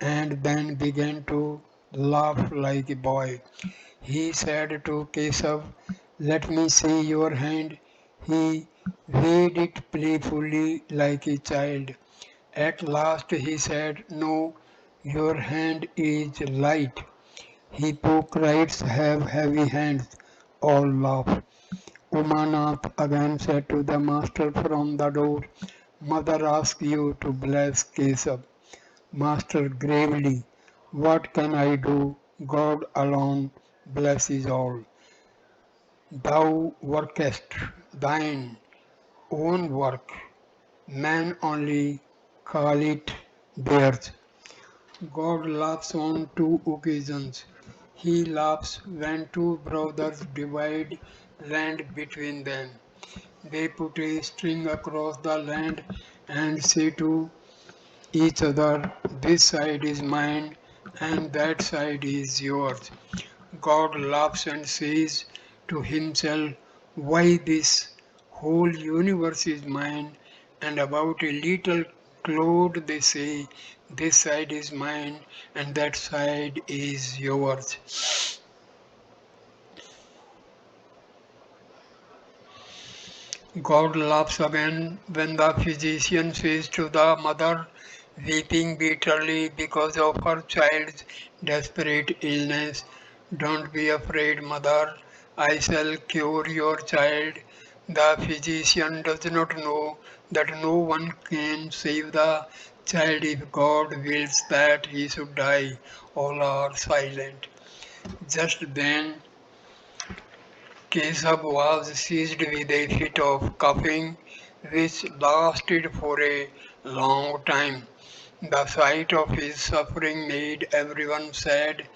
S1: and then began to laugh like a boy. He said to Keshav, Let me see your hand. He waved it playfully like a child. At last he said, No, your hand is light. Hypocrites have heavy hands. All laugh. Umanath again said to the master from the door, Mother asks you to bless Keshav. Master gravely, What can I do? God alone blesses all. Thou workest thine own work, men only call it theirs. God laughs on two occasions. He laughs when two brothers divide land between them. They put a string across the land and say to each other, This side is mine and that side is yours. God laughs and says to himself, Why this whole universe is mine, and about a little cloud they say, This side is mine and that side is yours. God laughs again when the physician says to the mother, weeping bitterly because of her child's desperate illness, Don't be afraid, mother, I shall cure your child. The physician does not know that no one can save the child if God wills that he should die. All are silent. Just then Keshav was seized with a fit of coughing which lasted for a long time. The sight of his suffering made everyone sad.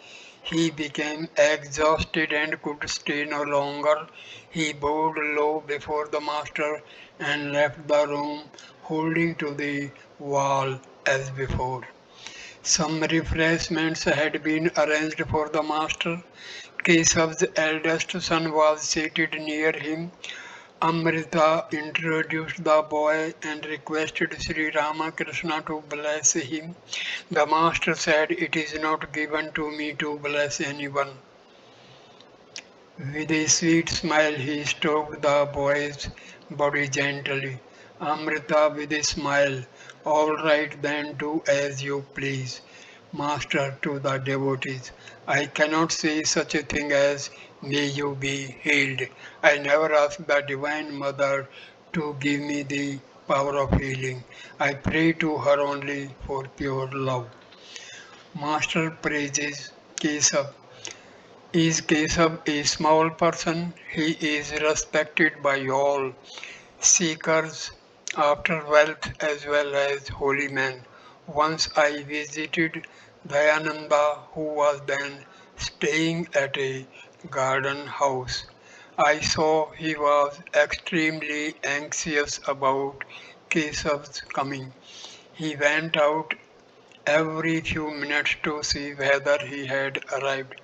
S1: He became exhausted and could stay no longer. He bowed low before the master and left the room, holding to the wall as before. Some refreshments had been arranged for the master. Keshav's eldest son was seated near him. Amrita introduced the boy and requested Sri Ramakrishna to bless him. The master said, It is not given to me to bless anyone. With a sweet smile, he stroked the boy's body gently. Amrita, with a smile, all right then, do as you please. Master to the devotees, I cannot say such a thing as may you be healed. I never asked the Divine Mother to give me the power of healing. I pray to her only for pure love. Master praises Keshav. Is Keshav a small person? He is respected by all seekers after wealth as well as holy men. Once I visited Dayananda, who was then staying at a garden house. I saw he was extremely anxious about Keshav's coming. He went out every few minutes to see whether he had arrived.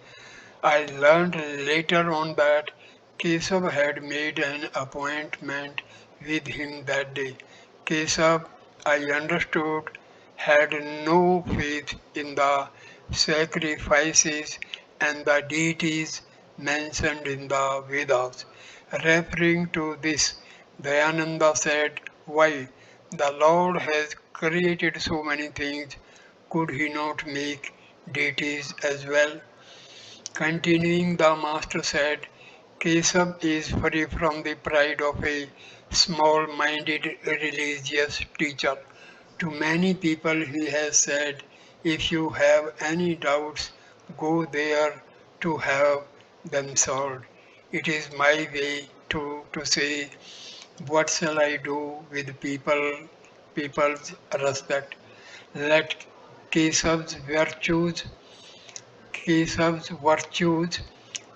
S1: I learned later on that Keshav had made an appointment with him that day. Keshav, I understood, had no faith in the sacrifices and the deities mentioned in the Vedas. Referring to this, Dayananda said, Why, the Lord has created so many things, could he not make deities as well? Continuing, the master said, Kesab is free from the pride of a small-minded religious teacher. To many people he has said, if you have any doubts, go there to have them solved. It is my way to say, what shall I do with people's respect? Let Kesav's virtues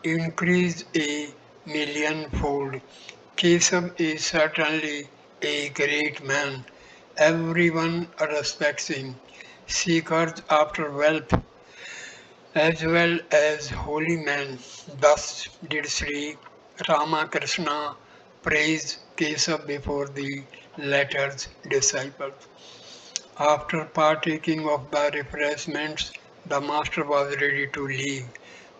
S1: increase a millionfold. Kesav is certainly a great man. Everyone respects him. Seekers after wealth as well as holy men. Thus did Sri Ramakrishna praise Kesav before the latter's disciples. After partaking of the refreshments, the master was ready to leave.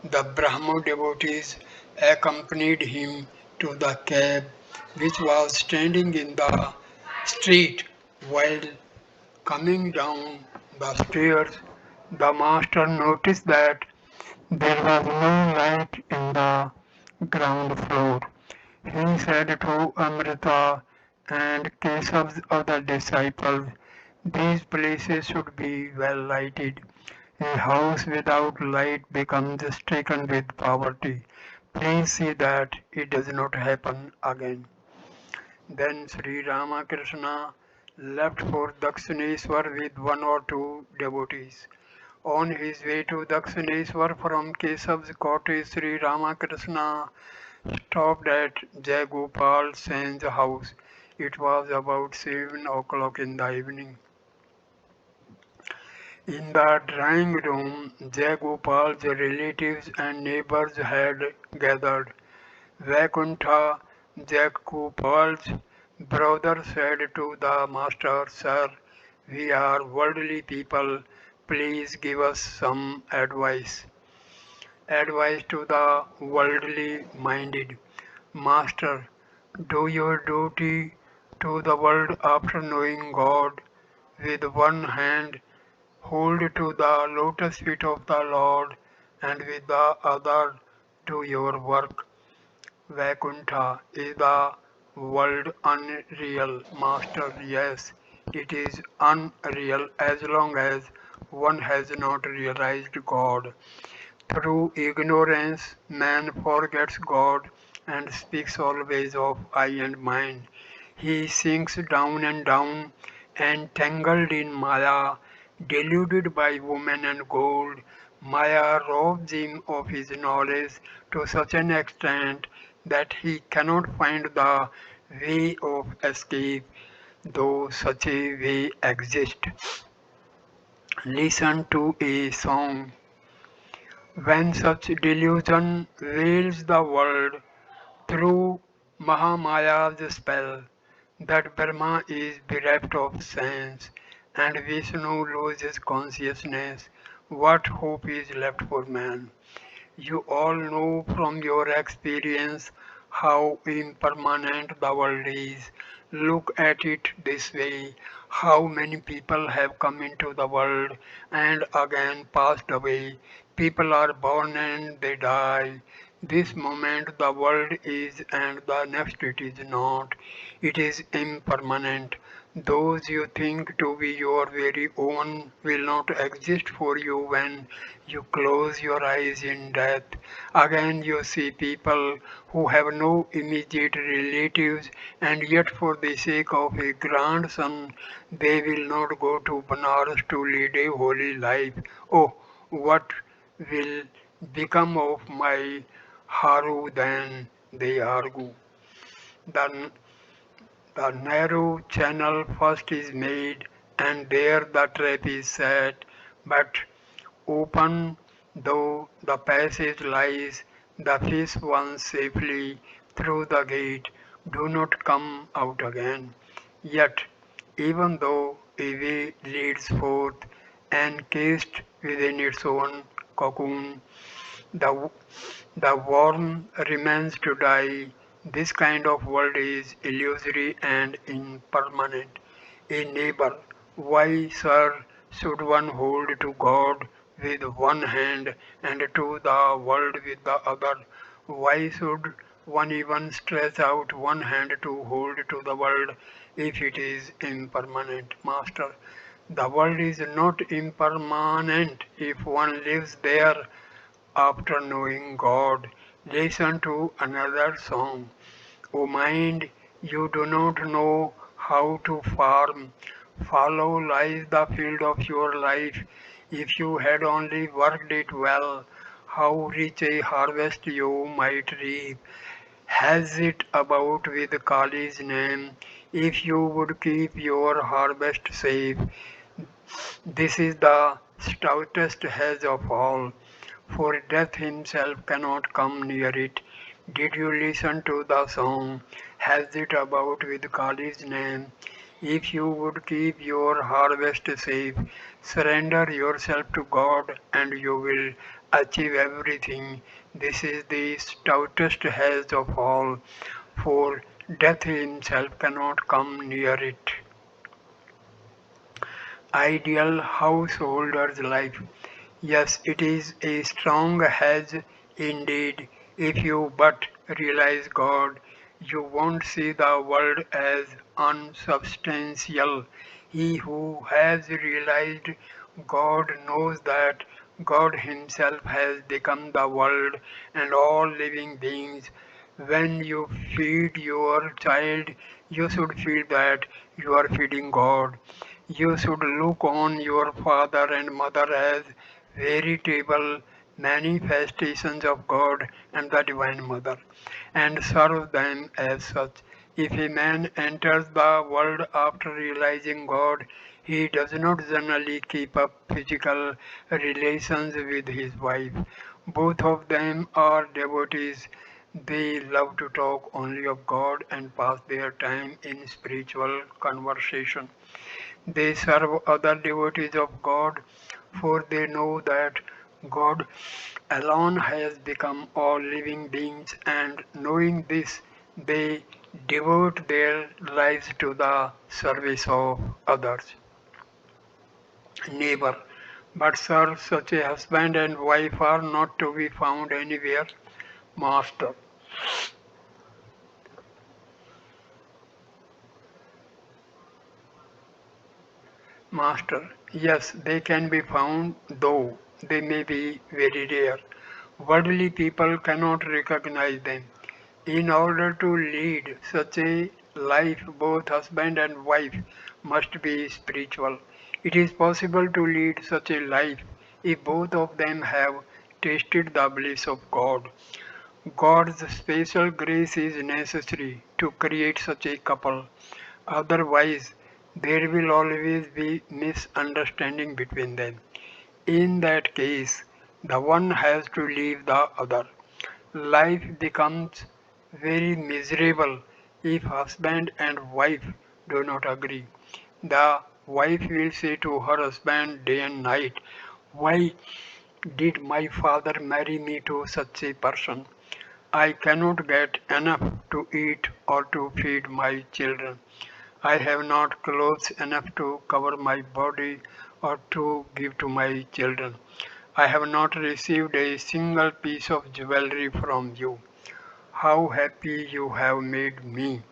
S1: The Brahmo devotees accompanied him to the cab which was standing in the street. While coming down the stairs, the master noticed that there was no light in the ground floor. He said to Amrita and Kesav's other disciples, these places should be well lighted. A house without light becomes stricken with poverty. Please see that it does not happen again. Then Sri Ramakrishna left for Dakshineswar with one or two devotees. On his way to Dakshineswar from Kesav's cottage, Sri Ramakrishna stopped at Jagopal Sen's house. It was about 7 o'clock in the evening. In the drawing room, Jagopal's relatives and neighbors had gathered. Vaikuntha, Jagopal's brother, said to the master, Sir, we are worldly people. Please give us some advice. Advice to the worldly minded. Master, do your duty to the world after knowing God. With one hand, hold to the lotus feet of the Lord, and with the other, do your work. Vaikuntha, is the world unreal? Master, yes, it is unreal as long as one has not realized God. Through ignorance, man forgets God and speaks always of I and mine. He sinks down and down, entangled in Maya, deluded by woman and gold. Maya robs him of his knowledge to such an extent that he cannot find the way of escape, though such a way exists. Listen to a song. When such delusion veils the world through Mahamaya's spell, that Brahma is bereft of sense and Vishnu loses consciousness, what hope is left for man? You all know from your experience how impermanent the world is. Look at it this way. How many people have come into the world and again passed away. People are born and they die. This moment the world is and the next it is not. It is impermanent. Those you think to be your very own will not exist for you when you close your eyes in death. Again you see people who have no immediate relatives and yet for the sake of a grandson they will not go to Banaras to lead a holy life. Oh, what will become of my Haru then? They argue. The the narrow channel first is made, and there the trap is set, but open though the passage lies, the fish once safely through the gate do not come out again. Yet, even though a way leads forth, encased within its own cocoon, the, the worm remains to die. This kind of world is illusory and impermanent. A neighbor, why, sir, should one hold to God with one hand and to the world with the other? Why should One even stretches out one hand to hold to the world if it is impermanent. Master, the world is not impermanent if one lives there after knowing God. Listen to another song. O mind, you do not know how to farm. Fallow lies the field of your life. If you had only worked it well, how rich a harvest you might reap. Has it about with Kali's name. If you would keep your harvest safe, this is the stoutest hedge of all, for death himself cannot come near it. Did you listen to the song? Has it about with Kali's name? If you would keep your harvest safe, surrender yourself to God and you will achieve everything. This is the stoutest hedge of all, for death himself cannot come near it. Ideal householder's life. Yes, it is a strong hedge indeed. If you but realize God, you won't see the world as unsubstantial. He who has realized God knows that God Himself has become the world and all living beings. When you feed your child, you should feel that you are feeding God. You should look on your father and mother as veritable manifestations of God and the Divine Mother, and serve them as such. If a man enters the world after realizing God, he does not generally keep up physical relations with his wife. Both of them are devotees. They love to talk only of God and pass their time in spiritual conversation. They serve other devotees of God, for they know that God alone has become all living beings, and knowing this, they devote their lives to the service of others. Neighbor. But, sir, such a husband and wife are not to be found anywhere. Master. Master, yes, they can be found, though they may be very rare. Worldly people cannot recognize them. In order to lead such a life, both husband and wife must be spiritual. It is possible to lead such a life if both of them have tasted the bliss of God. God's special grace is necessary to create such a couple. Otherwise, there will always be misunderstanding between them. In that case, the one has to leave the other. Life becomes very miserable if husband and wife do not agree. The wife will say to her husband day and night, "Why did my father marry me to such a person? I cannot get enough to eat or to feed my children. I have not clothes enough to cover my body or to give to my children. I have not received a single piece of jewelry from you. How happy you have made me.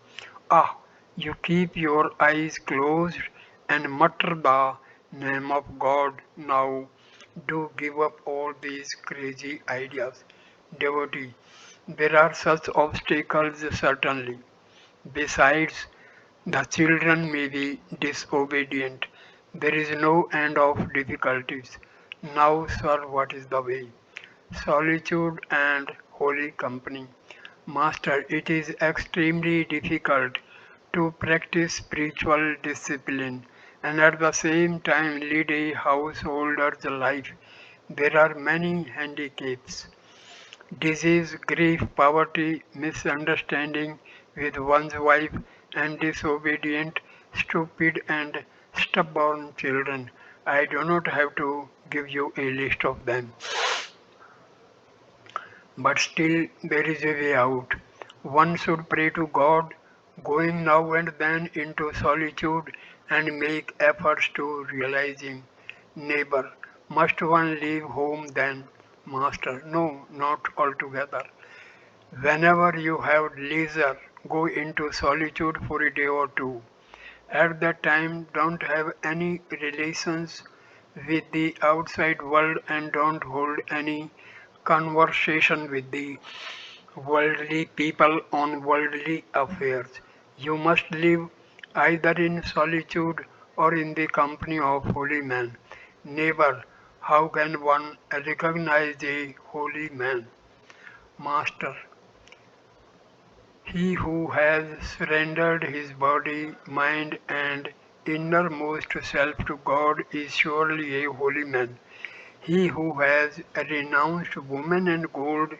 S1: Ah, you keep your eyes closed and mutter the name of God. Now, do give up all these crazy ideas. Devotee, there are such obstacles certainly. Besides, the children may be disobedient. There is no end of difficulties. Now, sir, what is the way? Solitude and holy company. Master, it is extremely difficult to practice spiritual discipline and at the same time lead a householder's life. There are many handicaps. Disease, grief, poverty, misunderstanding with one's wife, and disobedient, stupid, and stubborn children. I do not have to give you a list of them. But still, there is a way out. One should pray to God, going now and then into solitude, and make efforts to realize Him. Neighbor, must one leave home then? Master, no, not altogether. Whenever you have leisure, go into solitude for a day or two. At that time, don't have any relations with the outside world and don't hold any conversation with the worldly people on worldly affairs. You must live either in solitude or in the company of holy men. Neighbor, how can one recognize a holy man? Master, he who has surrendered his body, mind, and innermost self to God is surely a holy man. He who has renounced woman and gold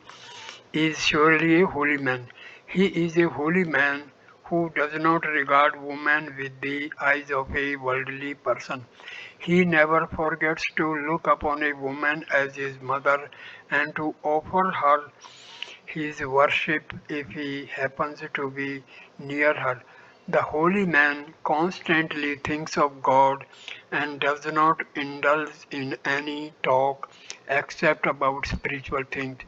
S1: is surely a holy man. He is a holy man who does not regard woman with the eyes of a worldly person. He never forgets to look upon a woman as his mother and to offer her his worship if he happens to be near her. The holy man constantly thinks of God and does not indulge in any talk except about spiritual things.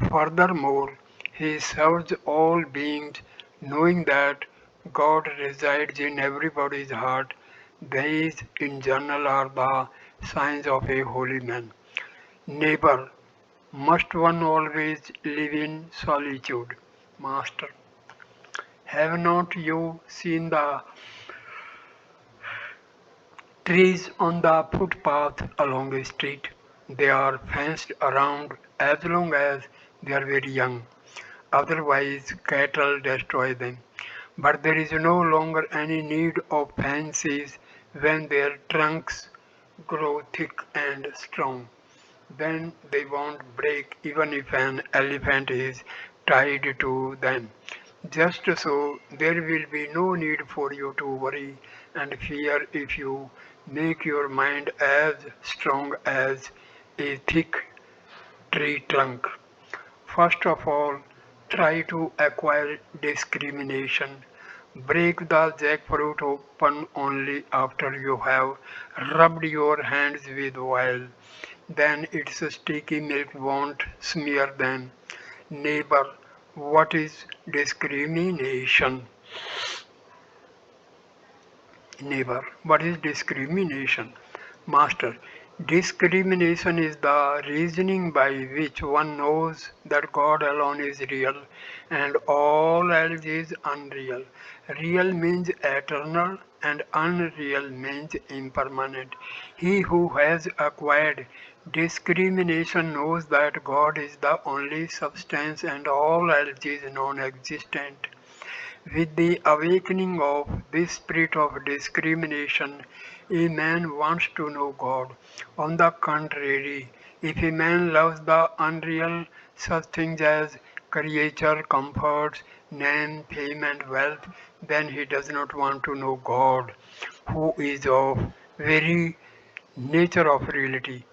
S1: Furthermore, he serves all beings, knowing that God resides in everybody's heart. These, in general, are the signs of a holy man. Neighbor, must one always live in solitude? Master, have not you seen the trees on the footpath along a street? They are fenced around as long as they are very young. Otherwise, cattle destroy them. But there is no longer any need of fences when their trunks grow thick and strong. Then they won't break even if an elephant is tied to them. Just so there will be no need for you to worry and fear if you make your mind as strong as a thick tree trunk. First of all, try to acquire discrimination. Break the jackfruit open only after you have rubbed your hands with oil. Then its sticky milk won't smear them. Neighbor, what is discrimination? Neighbor, what is discrimination? Master, discrimination is the reasoning by which one knows that God alone is real and all else is unreal. Real means eternal and unreal means impermanent. He who has acquired discrimination knows that God is the only substance and all else is non existent. With the awakening of this spirit of discrimination, a man wants to know God. On the contrary, if a man loves the unreal, such things as creature, comforts, name, fame, and wealth, then he does not want to know God, who is of very nature of reality.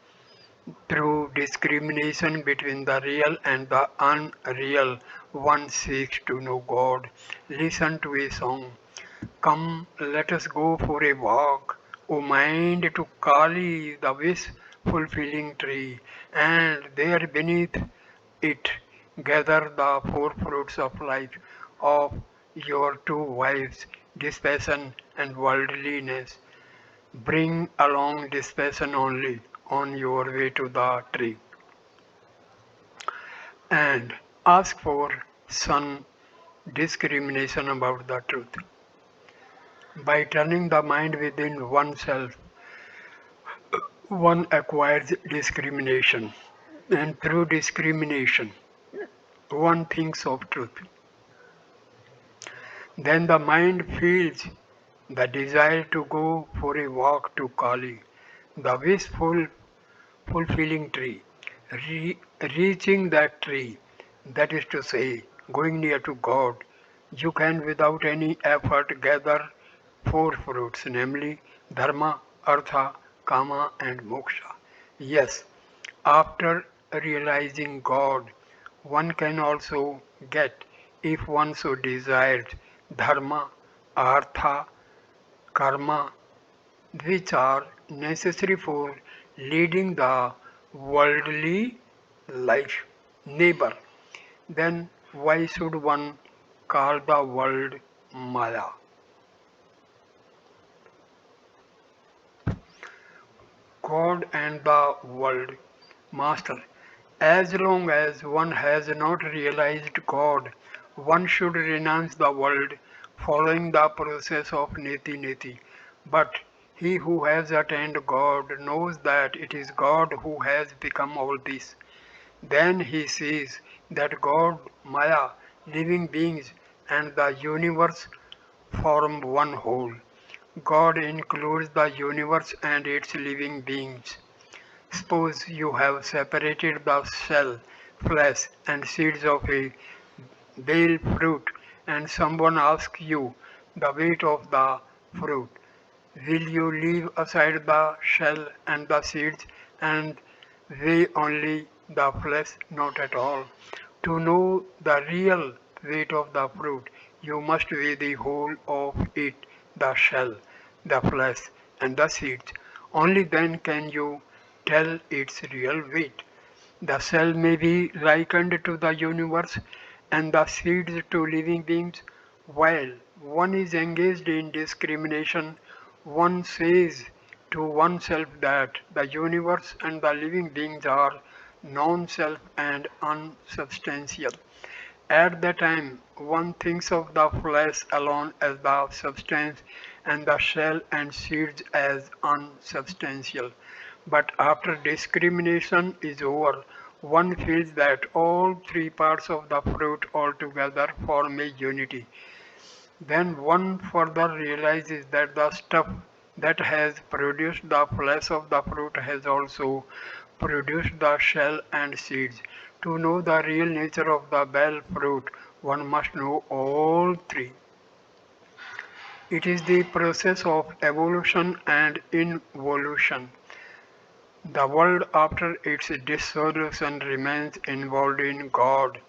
S1: Through discrimination between the real and the unreal, one seeks to know God. Listen to a song. Come, let us go for a walk. O mind to Kali, the wish fulfilling tree, and there beneath it gather the four fruits of life of your two wives, dispassion and worldliness. Bring along dispassion only on your way to the tree, and ask for some discrimination about the truth. By turning the mind within oneself, one acquires discrimination, and through discrimination, one thinks of truth. Then the mind feels the desire to go for a walk to Kali, the wishful fulfilling tree. Re- Reaching that tree, that is to say, going near to God, you can without any effort gather four fruits, namely Dharma, Artha, Kama, and Moksha. Yes, after realizing God, one can also get, if one so desires, Dharma, Artha, Karma, which are necessary for leading the worldly life. Neighbor, then Why should one call the world Maya? God and the world. Master, as long as one has not realized God, one should renounce the world, following the process of neti neti. But he who has attained God knows that it is God who has become all this. Then he sees that God, Maya, living beings, and the universe form one whole. God includes the universe and its living beings. Suppose you have separated the shell, flesh, and seeds of a bale fruit, and someone asks you the weight of the fruit. Will you leave aside the shell and the seeds and weigh only the flesh? Not at all. To know the real weight of the fruit, you must weigh the whole of it, the shell, the flesh, and the seeds. Only then can you tell its real weight. The cell may be likened to the universe and the seeds to living beings. While one is engaged in discrimination, one says to oneself that the universe and the living beings are non-self and unsubstantial. At the time, one thinks of the flesh alone as the substance and the shell and seeds as unsubstantial. But after discrimination is over, one feels that all three parts of the fruit altogether form a unity. Then one further realizes that the stuff that has produced the flesh of the fruit has also produced the shell and seeds. To know the real nature of the bell fruit, one must know all three. It is the process of evolution and involution. The world after its dissolution remains involved in God,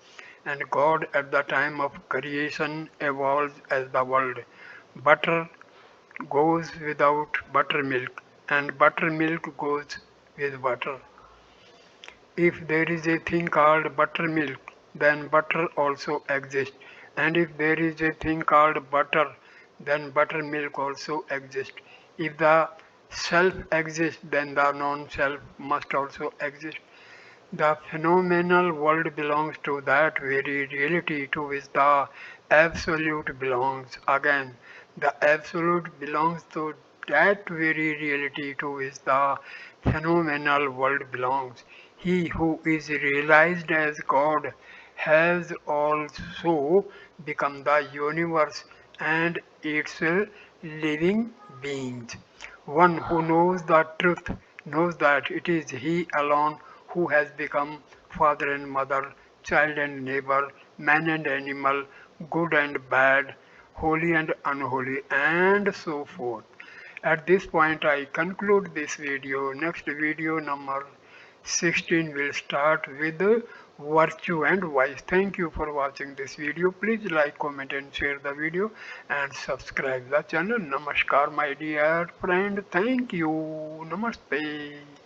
S1: and God at the time of creation evolves as the world. Butter goes without buttermilk, and buttermilk goes with butter. If there is a thing called buttermilk, then butter also exists. And if there is a thing called butter, then buttermilk also exists. If the self exists, then the non self must also exist. The phenomenal world belongs to that very reality to which the Absolute belongs. Again, the Absolute belongs to that very reality to which the phenomenal world belongs. He who is realized as God has also become the universe and its living beings. One who knows the truth knows that it is he alone who has become father and mother, child and neighbor, man and animal, good and bad, holy and unholy, and so forth. At this point, I conclude this video. Next video number 16 will start with virtue and vice. Thank you for watching this video. Please like, comment and share the video and subscribe the channel. Namaskar my dear friend. Thank you. Namaste.